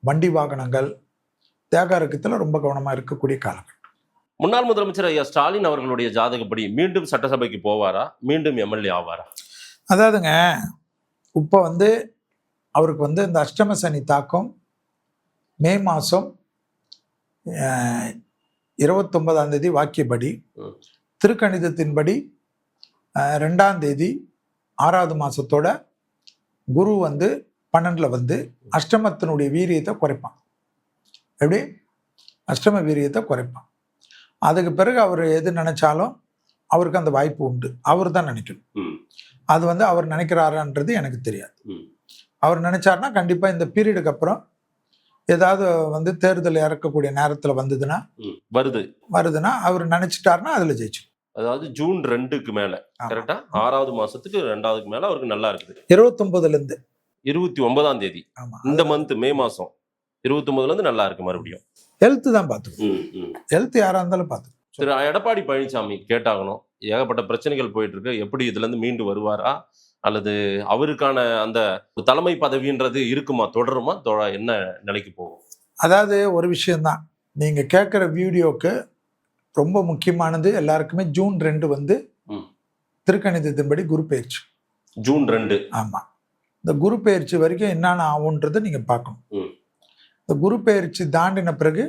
வண்டி வாகனங்கள், தேகாரக்கத்தில் ரொம்ப கவனமாக இருக்கக்கூடிய காலகட்டம். முன்னாள் முதலமைச்சர் ஐயா ஸ்டாலின் அவர்களுடைய ஜாதகப்படி மீண்டும் சட்டசபைக்கு போவாரா, மீண்டும் எம்எல்ஏ ஆவாரா? அதாவதுங்க இப்போ வந்து அவருக்கு வந்து இந்த அஷ்டம சனி தாக்கம் மே மாதம் 29ஆம் தேதி வாக்கியப்படி, திருக்கணிதத்தின்படி 2ஆம் தேதி 6வது மாதத்தோட குரு வந்து 12ல் வந்து அஷ்டமத்தினுடைய வீரியத்தை குறைப்பான். எப்படி அஷ்டம வீரியத்தை குறைப்பான். அதுக்கு பிறகு அவர் எது நினைச்சாலும் அவருக்கு அந்த வாய்ப்பு உண்டு. அவர் தான் நினைக்கணும். அது வந்து அவர் நினைக்கிறாரான்றது எனக்கு தெரியாது. அவர் நினைச்சாருன்னா கண்டிப்பாக இந்த பீரியடுக்கு அப்புறம் ஏதாவது வந்து தேர்தல் இறக்கக்கூடிய நேரத்தில் வருதுன்னா அவர் நினைச்சிட்டாருன்னா அதில் ஜெயிச்சிடும். அதாவது ஜூன் 2க்கு மேல, கரெக்டா 6வது மாசத்துக்கு 2வது மேல அவருக்கு நல்லா இருக்குது. 29லேருந்து 29ஆம் தேதி, இந்த மந்த் மே மாசம் 29லேருந்து நல்லா இருக்கு. மறுபடியும் ஹெல்த் தான் பார்த்துக்கணும், ஹெல்த் யாரா இருந்தாலும் பார்த்துக்கணும். திரு எடப்பாடி பழனிசாமி கேட்டாகணும், ஏகப்பட்ட பிரச்சனைகள் போயிட்டு இருக்கு, எப்படி இதுல இருந்து மீண்டு வருவாரா, அல்லது அவருக்கான அந்த தலைமை பதவின்றது இருக்குமா, தொடருமா, என்ன நிலைக்கு போகும்? அதாவது ஒரு விஷயம்தான், நீங்க கேட்குற வீடியோக்கு ரொம்ப முக்கியமானது எல்லாருக்குமே ஜூன் 2 வந்து திருக்கணிதத்தின்படி குரு பயிற்சி. ஜூன் 2. ஆமா, இந்த குரு பயிற்சி வரைக்கும் என்னென்ன ஆகுன்றதை நீங்க பார்க்கணும். இந்த குரு பயிற்சி தாண்டின பிறகு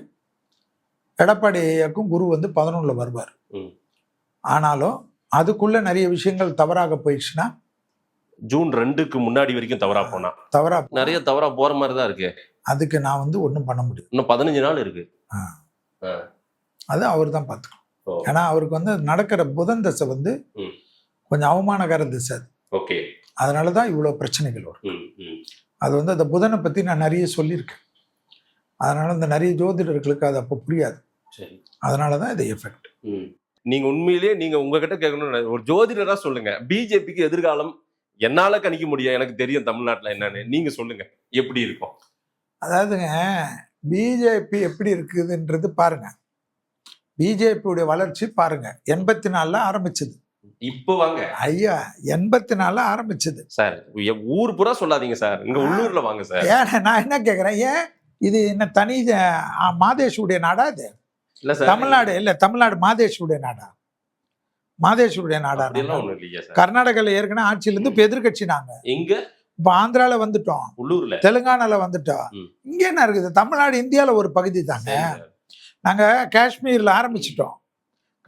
எடப்பாடி ஐயாக்கும் குரு வந்து 11ல் வருவார். ஆனாலும் அதுக்குள்ள நிறைய விஷயங்கள் தவறாக போயிடுச்சுன்னா, ஜூன் 2க்கு முன்னாடி வரைக்கும் தவறா நிறைய தவறா போற மாதிரி தான் இருக்கு. அதுக்கு நான் வந்து ஒன்றும் பண்ண முடியும். இன்னும் 15 நாள் இருக்கு. அது அவர் தான் பார்த்துக்கணும். ஏன்னா அவருக்கு வந்து நடக்கிற புதன் தசை வந்து கொஞ்சம் அவமானகர திசை அது. ஓகே, அதனால தான் இவ்வளோ பிரச்சனைகள் வரும். அது வந்து அந்த புதனை பற்றி நான் நிறைய சொல்லியிருக்கேன். அதனால இந்த நிறைய ஜோதிடர்களுக்கு அது அப்போ புரியாது. அதனால தான் இது எஃபெக்ட். நீங்க உண்மையிலேயே நீங்க உங்ககிட்ட கேட்கணும், ஒரு ஜோதிடரா சொல்லுங்க, பிஜேபிக்கு எதிர்காலம் என்னால கணிக்க முடியும், எனக்கு தெரியும் தமிழ்நாட்டில் என்னன்னு, நீங்க சொல்லுங்க எப்படி இருக்கும். அதாவதுங்க பிஜேபி எப்படி இருக்குதுன்றது பாருங்க, பிஜேபியுடைய வளர்ச்சி பாருங்க. 84ல் ஆரம்பிச்சது, இப்போ வாங்க ஐயா 84ல் ஆரம்பிச்சது சார். ஊர் பூரா சொல்லாதீங்க சார், இங்க உள்ளூர்ல வாங்க சார். ஏன் நான் என்ன கேட்குறேன், ஏன் இது என்ன தனி மாதேஷுடைய நாடா? இது இல்ல சார், தமிழ்நாடு இல்ல, தமிழ்நாடு மாதேஷுடைய நாடா? மாதேஷுடைய நாடா? ஒண்ணும் இல்லையா சார். கர்நாடகாவில் ஏற்கனவே ஆட்சியிலிருந்து இப்போ எதிர்கட்சி நாங்க. எங்க இப்போ ஆந்திரால வந்துட்டோம், உள்ளூர்ல தெலுங்கானால வந்துட்டோம். ம். இங்க என்ன இருக்குது? தமிழ்நாடு இந்தியால ஒரு பகுதி தாங்க. சரி சார். நாங்க காஷ்மீர்ல ஆரம்பிச்சிட்டோம்,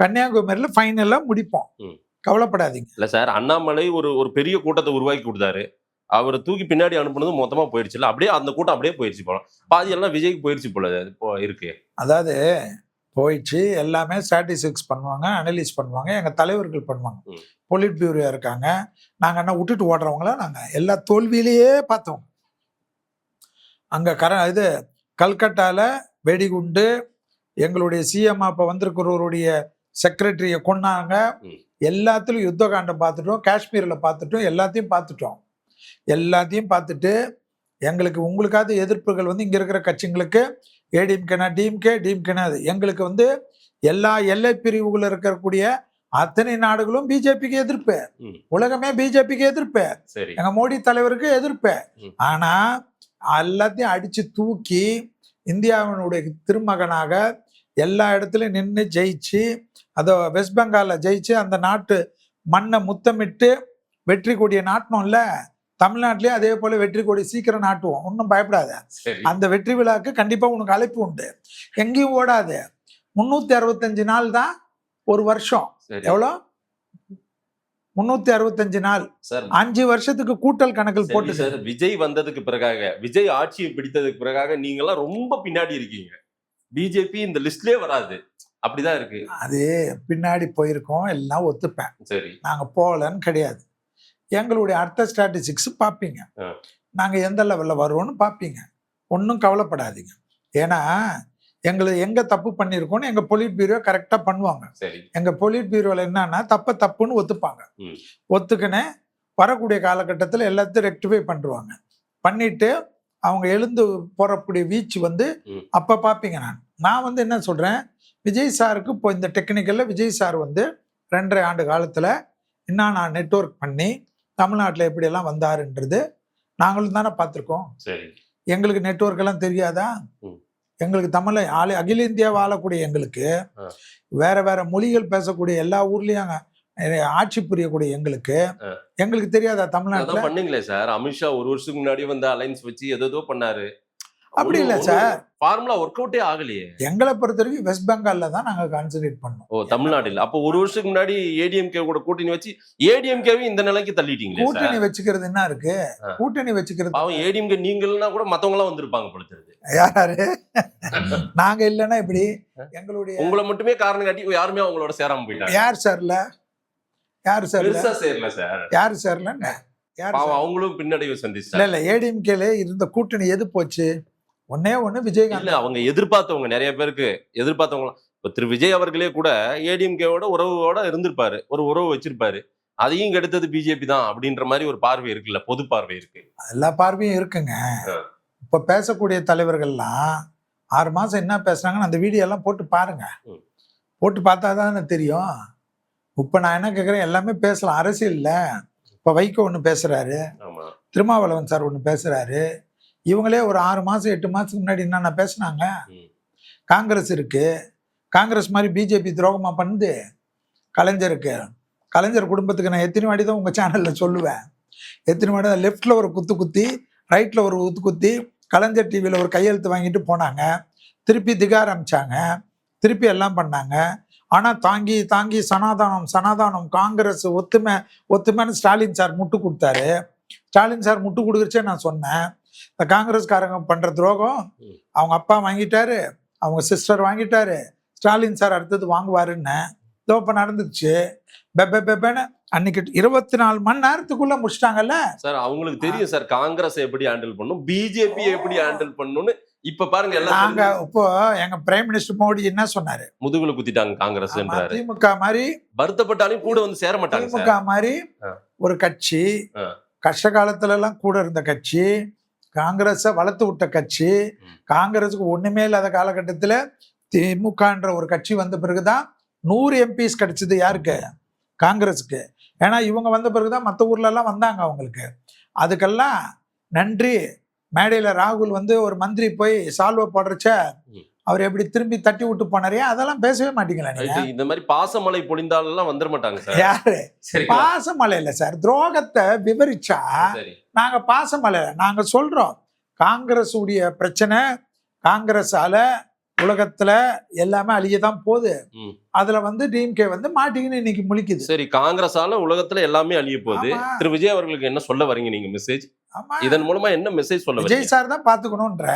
கன்னியாகுமரியில ஃபைனலா முடிப்போம். ம். கவலைப்படாதீங்க. இல்ல சார், அண்ணாமலை ஒரு பெரிய கூட்டத்தை உருவாக்கி கொடுத்தாரு. அவரை தூக்கி பின்னாடி அனுப்புனது மொத்தமா போயிடுச்சுல, அப்படியே அந்த கூட்டம் அப்படியே போயிடுச்சு போல. பாதி எல்லாம் விஜய்க்கு போயிடுச்சு போல இப்போ இருக்கு. அதாவது போயிடுச்சு, எல்லாமே ஸ்டாட்டிஸ்டிக்ஸ் பண்ணுவாங்க, அனலைஸ் பண்ணுவாங்க, எங்க தலைவர்கள் பண்ணுவாங்க. ம். பொலிட் பியூரோ இருக்காங்க. நாங்க என்ன விட்டுட்டு ஓடுறவங்கள நாங்க எல்லா தோல்வியிலேயே பார்த்தோம். அங்க இது கல்கட்டால வெடிகுண்டு, எங்களுடைய சிஎம் அப்ப வந்திருக்கிறவருடைய செக்ரட்டரிய கொன்னாங்க. ம். எல்லாத்துலயும் யுத்த காண்டம் பார்த்துட்டோம், காஷ்மீர்ல பார்த்துட்டோம், எல்லாத்தையும் பார்த்துட்டோம். எல்லாத்தையும் பார்த்துட்டு எங்களுக்கு உங்களுக்காவது எதிர்ப்புகள் வந்து இங்க இருக்கிற கட்சிங்களுக்கு ஏடிஎம்கேனா டிஎம்கே, டிஎம்கேனா அது எங்களுக்கு வந்து எல்லா எல்லை பிரிவுகள் இருக்கக்கூடிய அத்தனை நாடுகளும் பிஜேபிக்கு எதிர்ப்பு. ம். உலகமே பிஜேபிக்கு எதிர்ப்பு. சரி. எங்க மோடி தலைவருக்கு எதிர்ப்பு. ம். ஆனா எல்லாத்தையும் அடிச்சு தூக்கி இந்தியாவினுடைய திருமகனாக எல்லா இடத்துலயும் நின்று ஜெயிச்சு, அதோ வெஸ்ட் பெங்கால்ல ஜெயிச்சு அந்த நாட்டு மண்ணை முத்தமிட்டு வெற்றி கொடியை நாட்டணும்ல. தமிழ்நாட்டிலேயே அதே போல வெற்றி கொடி சீக்கிரம் நாட்டுவோம், ஒன்றும் பயப்படாத. சரி. அந்த வெற்றி விழாக்கு கண்டிப்பா உனக்கு அழைப்பு உண்டு. எங்கேயும் ஓடாது. 365 நாள் தான் ஒரு வருஷம். சரி. எவ்வளோ? 365 நாள். சார் 5 வருஷத்துக்கு கூட்டல் கணக்கில் சரி போட்டு சார், விஜய் வந்ததுக்கு பிறகாக, விஜய் ஆட்சியை பிடித்ததுக்கு பிறகாக நீங்க எல்லாம் ரொம்ப பின்னாடி இருக்கீங்க. பிஜேபி இந்த லிஸ்ட்லயே வராது, அப்படிதான் இருக்கு. அது பின்னாடி போயிருக்கோம், எல்லாம் ஒத்துப்பேன். சரி. நாங்க போகலன்னு கிடையாது. எங்களுடைய அடுத்த ஸ்டாட்டிஸ்டிக்ஸ் பார்ப்பீங்க, ஆ. நாங்க எந்த லெவல்ல வருவோம்னு பார்ப்பீங்க. ஒன்றும் கவலைப்படாதீங்க. ஏன்னா எங்க தப்பு பண்ணியிருக்கோம்னு எங்க பொலிட் பியூரோ கரெக்டா பண்ணுவாங்க. சரி. எங்க பொலிட் பியூரோல என்னன்னா தப்புன்னு ஒத்துப்பாங்க. ம். ஒத்துக்கினே வரக்கூடிய காலகட்டத்தில் எல்லாத்தையும் ரெக்டிஃபை பண்ணுவாங்க. பண்ணிட்டு அவங்க எழுந்து போறக்கூடிய வீச்சு வந்து ம். அப்ப பார்ப்பீங்க. நான் வந்து என்ன சொல்றேன், விஜய் சாருக்கு இப்போ இந்த டெக்னிக்கல்ல விஜய் சார் வந்து 2.5 ஆண்டு காலத்துல இன்னும் நான் நெட்வொர்க் பண்ணி தமிழ்நாட்டில் எப்படியெல்லாம் வந்தாருன்றது நாங்களும் தானே பார்த்துருக்கோம். சரி. எங்களுக்கு நெட்வொர்க் எல்லாம் தெரியாதா? ம். எங்களுக்கு தமிழை அகில இந்தியா வாழக்கூடிய எங்களுக்கு, ஆ. வேற வேற மொழிகள் பேசக்கூடிய எல்லா ஊர்லயும் ஆட்சி புரியக்கூடிய எங்களுக்கு, ஆ. எங்களுக்கு தெரியாதா தமிழ்நாட்டுல? அதான் பண்ணீங்களே சார், அமித்ஷா ஒரு வருஷத்துக்கு முன்னாடி வந்து அலைன்ஸ் வச்சு ஏதோ பண்ணாரு. அப்படி இல்ல சார், ஃபார்முலா ஒர்க் அவுட்டே ஆகலையே. எங்களை பொறுத்த வரைக்கும் வெஸ்ட் பெங்கால்ல தான் நாங்க கான்சென்ட்ரேட் பண்ணோம். ஓ, தமிழ்நாட்டில் அப்போ ஒரு வருஷத்துக்கு முன்னாடி ஏடிஎம்கே கூட கூட்டணி வச்சு ஏடிஎம்கேவையும் இந்த நிலைக்கு தள்ளிட்டீங்களே சார். கூட்டணி வச்சுக்கிறது என்ன இருக்கு? ஆ. கூட்டணி வச்சுக்கிறது அவன் ஏடிஎம்கே நீங்கன்னா கூட மத்தவங்க எல்லாம் வந்திருப்பாங்க படுத்துறது. யாரு? நாங்க இல்லைன்னா இப்படி எங்களுடைய உங்களை மட்டுமே காரணம் காட்டி யாருமே அவங்களோட சேராம போயிட்டாங்க. யார் சார்ல பெருசா சேரல சார். யாரு சார்ல யார் பாவம், அவங்களும் பின்னடைவு சந்திச்சாங்க. இல்ல ஏடிஎம்கேல இருந்த கூட்டணி எது போச்சு? ஒன்னே ஒண்ணு விஜயகாந்த். இல்ல, அவங்க எதிர்பார்த்தவங்க நிறைய பேருக்கு எதிர்பார்த்தவங்க. இப்ப திரு விஜய் அவர்களே கூட ஏடிஎம்கேவோட உறவோட இருந்திருப்பாரு, ஒரு உறவு வச்சிருப்பாரு. அதையும் கெடுத்தது பிஜேபி தான் அப்படின்ற மாதிரி ஒரு பார்வை இருக்குல்ல, பொது பார்வை இருக்கு. எல்லா பார்வையும் இருக்குங்க. இப்ப பேசக்கூடிய தலைவர்கள்லாம் 6 மாசம் என்ன பேசுறாங்கன்னு அந்த வீடியோ எல்லாம் போட்டு பாருங்க. ம். போட்டு பார்த்தா தானே தெரியும். இப்ப நான் என்ன கேட்குறேன், எல்லாமே பேசலாம் அரசியல்ல. இப்ப வைகோ ஒண்ணு பேசுறாரு, ஆமா. திருமாவளவன் சார் ஒண்ணு பேசுறாரு. இவங்களே ஒரு 6 மாசம் 8 மாசத்துக்கு முன்னாடி என்னென்ன பேசுனாங்க? ம். காங்கிரஸ் இருக்கு, காங்கிரஸ் மாதிரி பிஜேபி துரோகமா பண்ணுது. கலைஞருக்கு, கலைஞர் குடும்பத்துக்கு நான் எத்தனை வாட்டி தான் உங்க சேனல்ல சொல்லுவேன். எத்தனை வாட்டி தான் லெஃப்ட்ல ஒரு குத்து குத்தி, ரைட்ல ஒரு குத்து குத்தி, கலைஞர் டிவியில ஒரு கையெழுத்து வாங்கிட்டு போனாங்க. திருப்பி திகார் அமிச்சாங்க, திருப்பி எல்லாம் பண்ணாங்க. ஆனா தாங்கி தாங்கி சனாதானம் காங்கிரஸ் ஒத்துமைன்னு ஸ்டாலின் சார் முட்டு கொடுத்தாரு. ஸ்டாலின் சார் முட்டு கொடுக்குறச்சே நான் சொன்னேன், இந்த காங்கிரஸ்காரங்க பண்ற துரோகம் அவங்க அப்பா வாங்கிட்டாரு, அவங்க சிஸ்டர் வாங்கிட்டாரு, ஸ்டாலின் சார் அடுத்தது வாங்குவாருன்னு. இப்ப நடந்துச்சு. பெப்பேன்னு அன்னைக்கு 24 மணி நேரத்துக்குள்ள முடிச்சிட்டாங்கல்ல சார். அவங்களுக்கு தெரியும் சார் காங்கிரஸ் எப்படி ஹேண்டில் பண்ணும், பிஜேபி எப்படி ஹேண்டில் பண்ணணும்னு. இப்ப பாருங்க, நாங்க எல்லாம் இப்போ எங்க பிரைம் மினிஸ்டர் மோடி என்ன சொன்னாரு, முதுகுல குத்திட்டாங்க காங்கிரஸ்ன்றாரு. திமுக மாதிரி, வருத்தப்பட்டாலும் கூட வந்து சேர மாட்டாங்க திமுக சார். மாதிரி ஒரு கட்சி, ஆ. கஷ்ட காலத்துல எல்லாம் கூட இருந்த கட்சி, காங்கிரஸை வளர்த்து விட்ட கட்சி, காங்கிரஸுக்கு ஒண்ணுமே இல்லாத காலகட்டத்துல திமுகன்ற ஒரு கட்சி வந்த பிறகுதான் 100 எம்பிஸ் கிடைச்சது. யாருக்கு? காங்கிரஸுக்கு. ஏன்னா இவங்க வந்த பிறகுதான் மற்ற ஊர்ல எல்லாம் வந்தாங்க அவங்களுக்கு. அதுக்கெல்லாம் நன்றி. மேடையில ராகுல் வந்து ஒரு மந்திரி போய் சால்வை போடுறச்ச அவர் எப்படி திரும்பி தட்டி விட்டு போனாரே அதெல்லாம் பேசவே மாட்டீங்களா நீங்க? ரைட்டு, இந்த மாதிரி பாசமலை பொழிந்தாலெல்லாம் வந்துட மாட்டாங்க சார். யாரு சரிங்களா? பாசமலை இல்ல சார், துரோகத்தை விவரிச்சா சரி. நாங்க பாசமலை நாங்க சொல்றோம். காங்கிரஸ் உடைய பிரச்சனை, காங்கிரஸால உலகத்துல எல்லாமே அழியதான் போகுது. ம். அதுல வந்து டிஎம்கே வந்து மாட்டிக்கின்னு இன்னைக்கு முழிக்குது. சரி, காங்கிரஸால உலகத்துல எல்லாமே அழிய போகுது. ஆமா. திரு விஜய் அவர்களுக்கு என்ன சொல்ல வரீங்க நீங்க மெசேஜ்? ஆமா, இதன் மூலமா என்ன மெசேஜ் சொல்ல விஜய் வரீங்க? சார் தான் பாத்துக்கணும்ன்ற.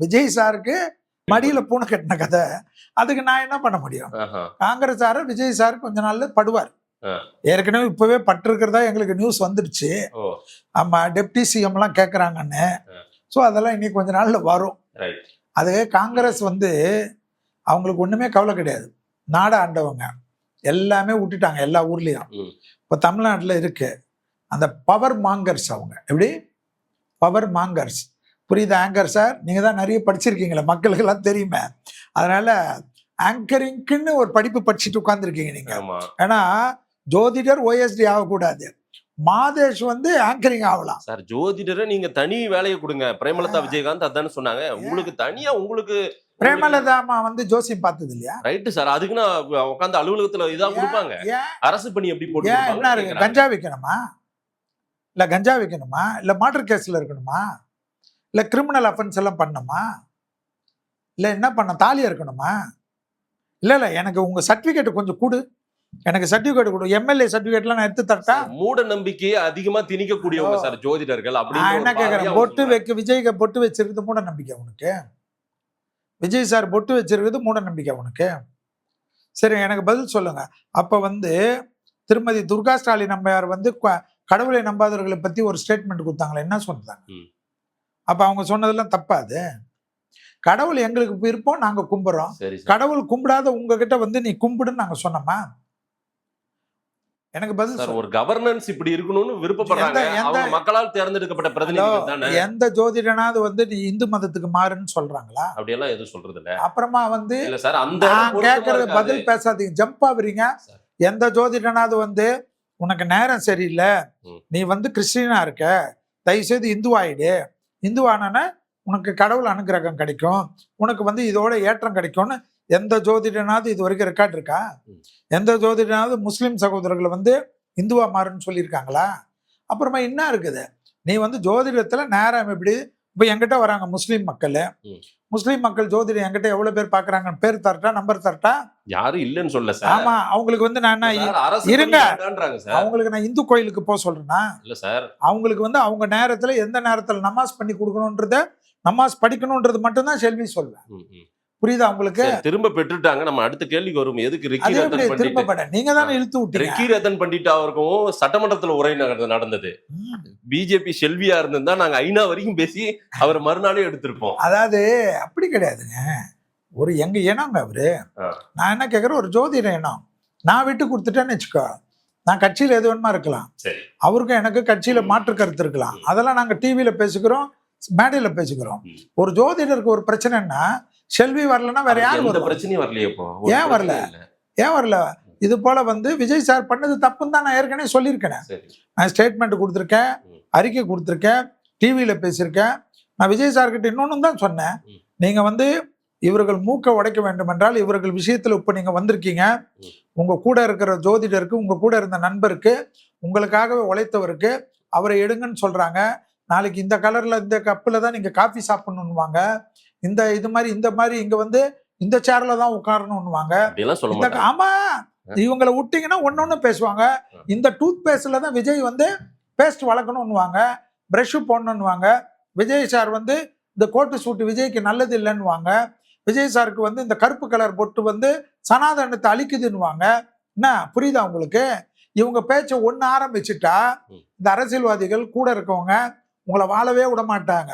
விஜய் சாருக்கு மடியில பூனை கட்டின கதை, அதுக்கு நான் என்ன பண்ண முடியும்? ஆஹா. காங்கிரஸ் சார் விஜய் சார் கொஞ்ச நாள்ல படுவார். ஆ. ஏற்கனவே இப்பவே பட்டிருக்கிறதா எங்களுக்கு நியூஸ் வந்துடுச்சு. ஓ, ஆமா, டெப்டி சிஎம் எல்லாம் கேட்கறாங்கன்னு. ஸோ அதெல்லாம் இன்னைக்கு கொஞ்ச நாள்ல வரும். ரைட். அது காங்கிரஸ் வந்து அவங்களுக்கு ஒண்ணுமே கவலை கிடையாது. நாடை ஆண்டவங்க எல்லாமே விட்டுட்டாங்க எல்லா ஊர்லயும். ம். இப்போ தமிழ்நாட்டில் இருக்கு அந்த பவர் மாங்கர்ஸ். அவங்க எப்படி பவர் மாங்கர்ஸ்? புரியுது ஆங்கர் சார்? நீங்க தான் நிறைய படிச்சிருக்கீங்களே, மக்களுக்கு எல்லாம் தெரியுமே. அதனால ஆங்கரிங்க்குன்னு ஒரு படிப்பு படிச்சுட்டு உட்கார்ந்துருக்கீங்க நீங்க. ஆமா. ஏன்னா ஜோதிடர் ஓஎஸ்டி ஆகக்கூடாது, மாதேஷ் வந்து ஆங்கரிங் ஆகலாம். சார், ஜோதிடரை நீங்க தனி வேலையை கொடுங்க. பிரேமலதா விஜயகாந்த் அதானே சொன்னாங்க. உங்களுக்கு தனியா உங்களுக்கு பிரேமலதாமா வந்து ஜோசியம் பார்த்தது இல்லையா? Right sir. அதுக்கு நான் உட்காந்து அலுவலகத்துல இதா கொடுப்பாங்க. ஏன் அரசு பணி எப்படி போட்டு ஏன் என்ன கொடுப்பாங்கன்னு இருக்கு? கேக்குறாங்க. கஞ்சா விற்கணுமா? இல்ல கஞ்சா விற்கணுமா? இல்ல மாட்டர் கேஸ்ல இருக்கணுமா? இல்ல கிரிமினல் அஃபென்ஸ் எல்லாம் பண்ணணுமா? இல்ல என்ன பண்ண தாலியா இருக்கணுமா? இல்ல எனக்கு உங்க சர்டிபிகேட் கொஞ்சம் கொடு, எனக்கு சர்டிபிகேட் கொடு, எம்எல்ஏ சர்டிபிகேட்லாம் நான் எடுத்து தரட்டா? மூட நம்பிக்கையை அதிகமா திணிக்கக்கூடியவங்க சார் ஜோதிடர்கள். நான் அப்படின்னு என்ன கேட்கறேன், பொட்டு வைக்க விஜய்க்கு பொட்டு வச்சிருக்கிறது மூட நம்பிக்கை உனக்கு? விஜய் சார் பொட்டு வச்சிருக்கிறது மூட நம்பிக்கை உனக்கு? சரி, எனக்கு பதில் சொல்லுங்க. அப்ப வந்து திருமதி துர்கா ஸ்டாலின் அம்மையார் வந்து கடவுளை நம்பாதவர்களை பத்தி ஒரு ஸ்டேட்மெண்ட் கொடுத்தாங்களே, என்ன சொன்னாங்க? ம். அப்ப அவங்க சொன்னதெல்லாம் தப்பாது? கடவுள் எங்களுக்கு விருப்பம், நாங்க கும்பிடுறோம். சரி சார். கடவுள் கும்பிடாத உங்ககிட்ட வந்து நீ கும்பிடுன்னு நாங்க சொன்னோமா? எனக்கு பதில் சார், சொல்லு. ஒரு கவர்னன்ஸ் இப்படி இருக்கணும்னு விருப்பப்படுறாங்க. எந்த- அவங்க மக்களால் தேர்ந்தெடுக்கப்பட்ட பிரதிநிதிகள் தானே. எந்த ஜோதிடனாவது வந்து நீ இந்து மதத்துக்கு மாறுன்னு சொல்றாங்களா? அப்படியெல்லாம் எதுவும் சொல்றது இல்ல. அப்புறமா வந்து இல்ல சார், அந்த நான் பொருத்தமா கேட்கறது இருக்காது. பதில் பேசாதீங்க, ஜம்ப் ஆகுறீங்க. சரி. எந்த ஜோதிடனாவது வந்து உனக்கு நேரம் சரியில்லை, ம். நீ வந்து கிறிஸ்டினா இருக்க, தயவுசெய்து இந்து ஆயிடு, இந்து ஆனா உனக்கு கடவுள் அனுகிரகம் கிடைக்கும், உனக்கு வந்து இதோட ஏற்றம் கிடைக்கும்னு எந்த ஜோதிடனாவது இது வரைக்கும் ரெக்கார்ட் இருக்கா? ம். எந்த ஜோதிடனாவது முஸ்லிம் சகோதரர்களை வந்து இந்துவா மாறுன்னு சொல்லியிருக்காங்களா? அப்புறமா என்ன இருக்குது? நீ வந்து ஜோதிடத்துல நேரம் எப்படி? இப்போ என்கிட்ட வராங்க முஸ்லீம் மக்கள். ம். முஸ்லீம் மக்கள் ஜோதிடம் என்கிட்ட எவ்வளவு பேர் பாக்குறாங்கன்னு பேர் தரட்டா, நம்பர் தரட்டா? யாரும் இல்லன்னு சொல்ல சார். ஆமா, அவங்களுக்கு வந்து நான் என்ன சார், அரசு இருங்க. பணி வேண்டான்றாங்க சார். அவங்களுக்கு நான் இந்து கோயிலுக்கு போக சொல்றேன்னா? இல்ல சார். அவங்களுக்கு வந்து அவங்க நேரத்துல எந்த நேரத்துல நமாஸ் பண்ணி கொடுக்கணும்ன்றத, நமாஸ் படிக்கணும்ன்றது மட்டும்தான் செல்வி சொல்வேன். ம், ம். புரியுதா உங்களுக்கு? சரி, திரும்ப பெற்றுட்டாங்க. நம்ம அடுத்த கேள்விக்கு வரும். எதுக்கு ரிக்கி அதே எப்படி ரத்தன் திரும்ப பண்டிட் பட நீங்க தானே இழுத்து விட்டீங்க. ரிக்கி ரத்தன் பண்டிட் அவருக்கும் சட்டமன்றத்துல உரை நடந்தது. ம். பிஜேபி செல்வியா இருந்திருந்தா நாங்க ஐநா வரைக்கும் பேசி அவர் மறுநாளே எடுத்திருப்போம். அதாவது அப்படி கிடையாதுங்க. ஒரு எங்க இனங்க அவரு. ஆ. நான் என்ன கேட்கறேன், ஒரு ஜோதிட இனம் நான் விட்டு கொடுத்துட்டேன்னு வச்சுக்கோ, நான் கட்சியில எது வேணுமா இருக்கலாம், சரி. அவருக்கும் எனக்கு கட்சியில மாற்று கருத்து இருக்கலாம், அதெல்லாம் நாங்க டிவியில பேசிக்கிறோம், மேடையில பேசிக்கிறோம். ம். ஒரு ஜோதிடருக்கு ஒரு பிரச்சனைன்னா செல்வி வரலன்னா வேற யார் எந்த வருவா? பிரச்சனையும் வரலையே இப்போ. ஏன் வரல? ஏன் வரல? இது போல வந்து விஜய் சார் பண்ணது தப்புன்னு தான் நான் ஏற்கனவே சொல்லியிருக்கேன். சரி. நான் ஸ்டேட்மெண்ட் கொடுத்துருக்கேன், ம். அறிக்கை கொடுத்துருக்கேன், டிவியில பேசியிருக்கேன். நான் விஜய் சார் கிட்ட இன்னொன்னு தான் சொன்னேன். ம். நீங்க வந்து இவர்கள் மூக்க உடைக்க வேண்டும் என்றால் இவர்கள் விஷயத்துல இப்ப நீங்க வந்திருக்கீங்க, ம். உங்க கூட இருக்கிற ஜோதிடருக்கு, உங்க கூட இருந்த நண்பருக்கு, உங்களுக்காகவே உழைத்தவருக்கு அவரை எடுங்கன்னு சொல்றாங்க. நாளைக்கு இந்த கலர்ல இந்த கப்புல தான் நீங்க காஃபி சாப்பிடணும்னுவாங்க, இந்த இந்த மாதிரி இங்க வந்து இந்த சேர்ல தான் உட்காரணும்னுவாங்க. அப்படியெல்லாம் சொல்ல மாட்டாங்க. ஆமா, இவங்களை விட்டீங்கன்னா ஒன்னொன்னு பேசுவாங்க. இந்த டூத் பேஸ்ட்ல தான் விஜய் வந்து பேஸ்ட் வளர்க்கணும்னுவாங்க, பிரஷ் போடணும்னுவாங்க. விஜய் சார் வந்து இந்த கோட்டு சூட்டு விஜய்க்கு நல்லது இல்லைன்னுவாங்க. விஜய் சாருக்கு வந்து இந்த கருப்பு கலர் பொட்டு வந்து சனாதனத்தை அழிக்குதுன்னுவாங்க. என்ன புரியுதா உங்களுக்கு? இவங்க பேச்ச ஒண்ணு ஆரம்பிச்சுட்டா இந்த அரசியல்வாதிகள் கூட இருக்கவங்க உங்களை வாழவே விட மாட்டாங்க.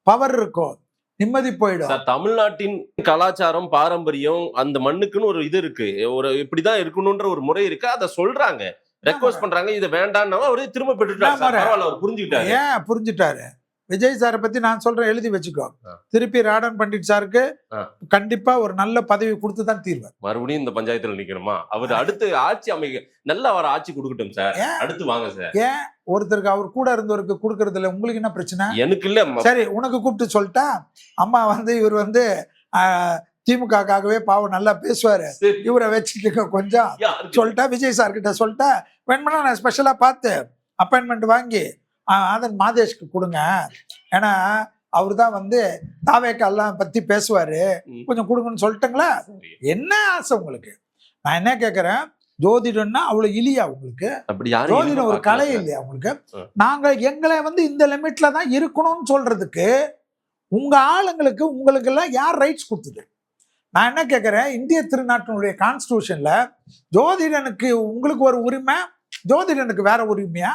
பவர் இருக்கும், நிம்மதி போயிடும். சார், தமிழ்நாட்டின் கலாச்சாரம் பாரம்பரியம் அந்த மண்ணுக்குன்னு ஒரு இது இருக்கு, ஒரு இப்படிதான் இருக்கணும்ன்ற ஒரு முறை இருக்கு. அதை சொல்றாங்க, ரெக்வஸ்ட் பண்றாங்க. இதை வேண்டாம்னா அவரு திரும்ப பெற்றுட்டாரு. பரவாயில்ல, அவர் புரிஞ்சுக்கிட்டாரு. ஏன் புரிஞ்சுட்டாரு? விஜய் சாரை பத்தி நான் சொல்றேன், எழுதி வச்சுக்கோ. திருப்பி ராடன் பண்டிட் சாருக்கு கண்டிப்பா ஒரு நல்ல பதவி கொடுத்து தான் தீர்வார். மறுபடியும் இந்த பஞ்சாயத்துல நிக்கணுமா? அவர் அடுத்து ஆட்சி அமைக்க நல்லா அவர் ஆட்சி கொடுக்கட்டும் சார். அடுத்து வாங்க சார். ஏன் ஒருத்தருக்கு அவர் கூட இருந்தவருக்கு கொடுக்கறது இல்ல? உங்களுக்கு என்ன பிரச்சனை? எனக்கு இல்ல. சரி, உனக்கு கூப்பிட்டு சொல்லிட்டா, அம்மா வந்து இவர் வந்து திமுகவே பாவம் நல்லா பேசுவாரு, சரி. இவரை வச்சுக்கோங்க கொஞ்சம் யாருக்கு? சொல்லிட்டா, விஜய் சார் கிட்ட சொல்லிட்டா, வேணும்னா நான் ஸ்பெஷலா பார்த்து அப்பாயின்மெண்ட் வாங்கி ஆதன் மாதேஷ்க்கு கொடுங்க, ஏன்னா அவரு தான் வந்து தாவேக்கெல்லாம் பத்தி பேசுவாரு, கொஞ்சம் கொடுங்கன்னு சொல்லிட்டுங்களா. சரி. என்ன ஆசை உங்களுக்கு? நான் என்ன கேட்கறேன், ஜோதிடம்னா அவ்வளவு இலியா உங்களுக்கு? அப்படி யாரும் ஜோதிடம் ஒரு பார்க்கல கலை சார். இல்லையா உங்களுக்கு? ஆ. நாங்க எங்களை வந்து இந்த லிமிட்ல தான் இருக்கணும்னு சொல்றதுக்கு உங்க ஆளுங்களுக்கு உங்களுக்கு எல்லாம் யார் ரைட்ஸ் கொடுத்தது? நான் என்ன கேட்கிறேன், இந்திய திருநாட்டினுடைய கான்ஸ்டிடியூஷன்ல ஜோதிடனுக்கு உங்களுக்கு ஒரு உரிமை, ஜோதிடனுக்கு வேற உரிமையா?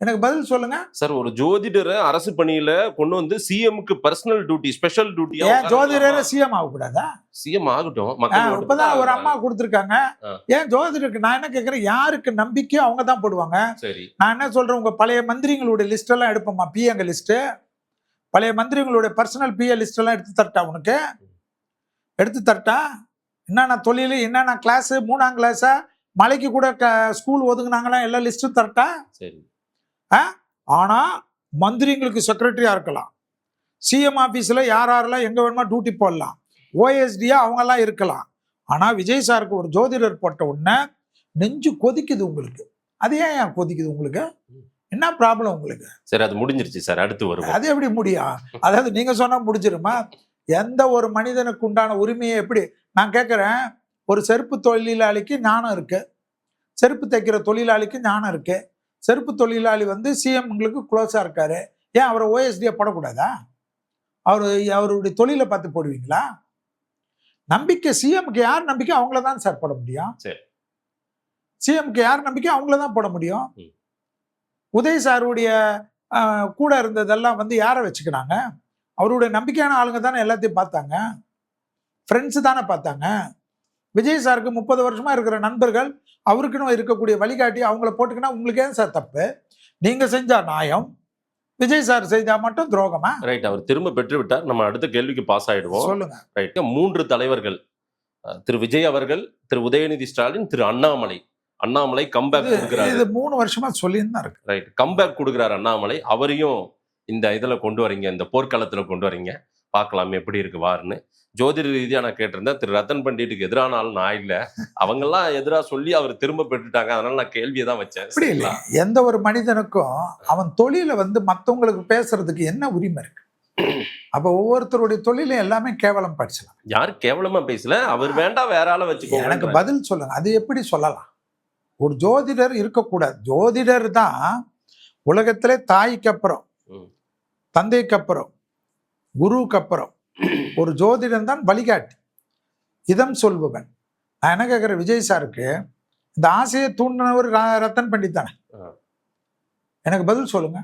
எனக்கு பதில் சொல்லுங்க. சார், ஒரு ஜோதிடரை அரசு பணியில கொண்டு வந்து சிஎம்க்கு பர்சனல் டியூட்டி, ஸ்பெஷல் டியூட்டியா ஏன் ஜோதிடரை சிஎம் ஆகக்கூடாதா? சிஎம் ஆகட்டும், மக்கள் ஓட்டு இப்பதான் போட்டு ஒரு அம்மா கொடுத்துருக்காங்க. ஆ. ஏன் ஜோதிடருக்கு? நான் என்ன கேட்கிறேன், யாருக்கு நம்பிக்கையோ அவங்க தான் போடுவாங்க. சரி. நான் என்ன சொல்றேன், உங்க பழைய மந்திரிகளுடைய லிஸ்ட் எல்லாம் எடுப்போமா, பிஏங்க லிஸ்ட், பழைய மந்திரிகளுடைய பர்சனல் பிஏ லிஸ்ட் எல்லாம் எடுத்து தரட்டா உனக்கு? எடுத்து தரட்டா? என்னென்ன தொழில், என்னென்ன கிளாஸ், 3ஆம் கிளாஸா, மலைக்கு கூட ஸ்கூல் ஒதுக்குனாங்களா, எல்லா லிஸ்ட்டும் தரட்டா? சரி. ஆனா மந்திரிங்களுக்கு செக்ரட்டரியா இருக்கலாம், சிஎம் ஆபீஸ்ல யாரெல்லாம் எங்க வேணுமா டியூட்டி போடலாம், ஓஎஸ்டியா அவங்க எல்லாம் இருக்கலாம். ஆனா விஜய் சாருக்கு ஒரு ஜோதிடர் போட்ட உடனே நெஞ்சு கொதிக்குது உங்களுக்கு. அது ஏன் கொதிக்குது உங்களுக்கு? என்ன ப்ராப்ளம் உங்களுக்கு? சரி, அது முடிஞ்சிருச்சு சார், அடுத்து வருவோம். அது எப்படி முடியும்? அதாவது நீங்க சொன்னா முடிஞ்சிருமா? எந்த ஒரு மனிதனுக்கு உண்டான உரிமையை எப்படி? நான் கேட்கிறேன், ஒரு செருப்பு தொழிலாளிக்கு ஞானம் இருக்கு, செருப்பு தைக்கிற தொழிலாளிக்கு ஞானம் இருக்கு. செருப்பு தொழிலாளி வந்து சிஎம்ங்களுக்கு க்ளோஸா இருக்காரு, ஏன் அவரை ஓஎஸ்டியா போடக்கூடாதா? அவருடைய தொழிலை பார்த்து போடுவீங்களா? நம்பிக்கை சிஎம்க்கு யார் நம்பிக்கை அவங்கள தான் சார் போட முடியும். சரி. சிஎம்க்கு யார் நம்பிக்கை அவங்கள தான் போட முடியும். ம். உதய் சாருடைய கூட இருந்ததெல்லாம் வந்து யாரை வச்சுக்கிறாங்க? அவருடைய நம்பிக்கையான ஆளுங்க தானே எல்லாத்தையும் பார்த்தாங்க, ஃப்ரெண்ட்ஸ் தானே பார்த்தாங்க. விஜய் சாருக்கு 30 வருஷமா இருக்கிற நண்பர்கள், அவருக்குன்னு இருக்கக்கூடிய வழிகாட்டி, அவங்கள போட்டுக்கினா உங்களுக்கு ஏன் சார் தப்பு? நீங்க செஞ்சா நியாயம், விஜய் சார் செஞ்சா மட்டும் துரோகமா? ரைட், அவர் திரும்ப பெற்று விட்டார். நம்ம அடுத்த கேள்விக்கு பாஸ் ஆயிடுவோம். சொல்லுங்க. ரைட், 3 தலைவர்கள், திரு விஜய் அவர்கள், திரு உதயநிதி ஸ்டாலின், திரு அண்ணாமலை கம்பேக் கொடுக்கிறாரு. இது 3 வருஷமா சொல்லின்னு தான் இருக்கு. ரைட், கம்பேக் கொடுக்கிறாரு அண்ணாமலை. அவரையும் இந்த இதுல கொண்டு வரீங்க, இந்த போர்க்களத்துல கொண்டு வரீங்க, பார்க்கலாம் எப்படி இருக்கு வாருன்னு. ஜோதிட ரீதியா நான் கேட்டிருந்தேன். திரு ரத்தன் பண்டிட்டுக்கு எதிரான ஆள் நான் இல்ல, அவங்கெல்லாம் எதிராக சொல்லி அவர் திரும்ப பெற்றுட்டாங்க, அதனால நான் கேள்வியை தான் வச்சேன். அப்படி இல்லை, எந்த ஒரு மனிதனுக்கும் அவன் தொழில வந்து மற்றவங்களுக்கு பேசுறதுக்கு என்ன உரிமை இருக்கு? அப்ப ஒவ்வொருத்தருடைய தொழிலும் எல்லாமே கேவலம் படிச்சலாம். யாரு கேவலமா பேசல, அவர் வேண்டாம் வேற ஆளை வச்சுக்கோங்க. எனக்கு பதில் சொல்லுங்க, அது எப்படி சொல்லலாம்? ஒரு ஜோதிடர் இருக்கக்கூடாது. ஜோதிடர் தான் உலகத்திலே தாய்க்கு அப்புறம், தந்தைக்கு அப்புறம், குருவுக்கு அப்புறம் ஒரு ஜோதிடன் தான் வழிகாட்டி, இதம் சொல்பவன். நான் என்ன கேட்கிறேன், விஜய் சாருக்கு இந்த ஆசையை தூண்டினவர் ரத்தன் பண்டிட் தானே? எனக்கு பதில் சொல்லுங்க.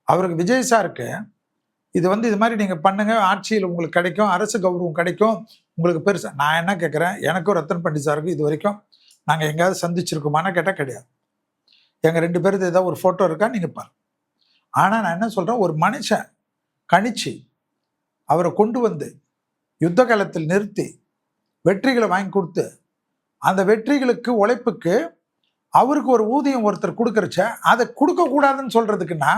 அவருக்கு விஜய் சாருக்கு இது வந்து இது மாதிரி நீங்க பண்ணுங்க, ஆட்சியில் உங்களுக்கு கிடைக்கும், அரசு கௌரவம் கிடைக்கும், உங்களுக்கு பெருசா. நான் என்ன கேட்கிறேன், எனக்கும் ரத்தன் பண்டிட் சாருக்கு இது வரைக்கும் நாங்க எங்கேயாவது சந்திச்சிருக்கோமானா கேட்டால் கிடையாது. எங்க 2 பேருக்கு ஏதாவது ஒரு போட்டோ இருக்கா நீங்க பாரு. ஆனா நான் என்ன சொல்றேன், ஒரு மனுஷன் கணிச்சு அவரை கொண்டு வந்து யுத்த காலத்தில் நிறுத்தி வெற்றிகளை வாங்கி கொடுத்து, அந்த வெற்றிகளுக்கு உழைப்புக்கு அவருக்கு ஒரு ஊதியம் ஒருத்தர் கொடுக்கறச்ச அதை கொடுக்க கூடாதுன்னு சொல்றதுக்குன்னா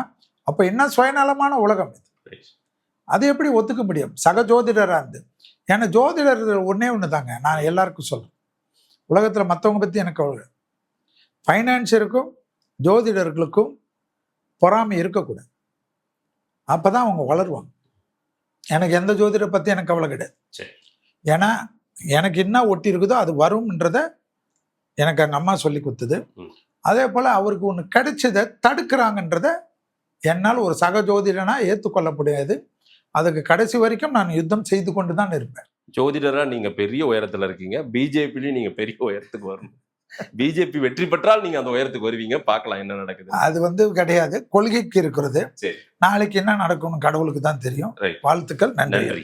அப்ப என்ன சுயநலமான உலகம் இது? அது எப்படி ஒத்துக்க முடியும் சக ஜோதிடரா இருந்து? ஏன்னா ஜோதிடர் ஒன்னே ஒன்று தாங்க, நான் எல்லாருக்கும் சொல்றேன், உலகத்துல மற்றவங்க பத்தி எனக்கு அவ்வளவு. ஃபைனான்சியருக்கும் ஜோதிடர்களுக்கும் பொறாமை இருக்கக்கூடாது, அப்பதான் அவங்க வளருவாங்க. எனக்கு எந்த ஜோதிடரை பத்தி எனக்கு கவலை கிடையாது. ஏன்னா எனக்கு என்ன ஒட்டி இருக்குதோ அது வரும்ன்றத எனக்கு எங்க அம்மா சொல்லி கொடுத்தது. அதே போல அவருக்கு ஒன்று கிடைச்சதை தடுக்கிறாங்கன்றத என்னால் ஒரு சக ஜோதிடனா ஏற்றுக்கொள்ள முடியாது. அதுக்கு கடைசி வரைக்கும் நான் யுத்தம் செய்து கொண்டு தான் இருப்பேன். ஜோதிடரா நீங்க பெரிய உயரத்துல இருக்கீங்க, பிஜேபிலையும் நீங்க பெரிய உயரத்துக்கு வரணும். பிஜேபி வெற்றி பெற்றால் நீங்க அந்த உயரத்துக்கு வருவீங்க, பார்க்கலாம் என்ன நடக்குது. அது வந்து கிடையாது, கொள்கைக்கு இருக்கிறது. சரி, நாளைக்கு என்ன நடக்கும்னு கடவுளுக்கு தான் தெரியும். வாழ்த்துக்கள், நன்றி.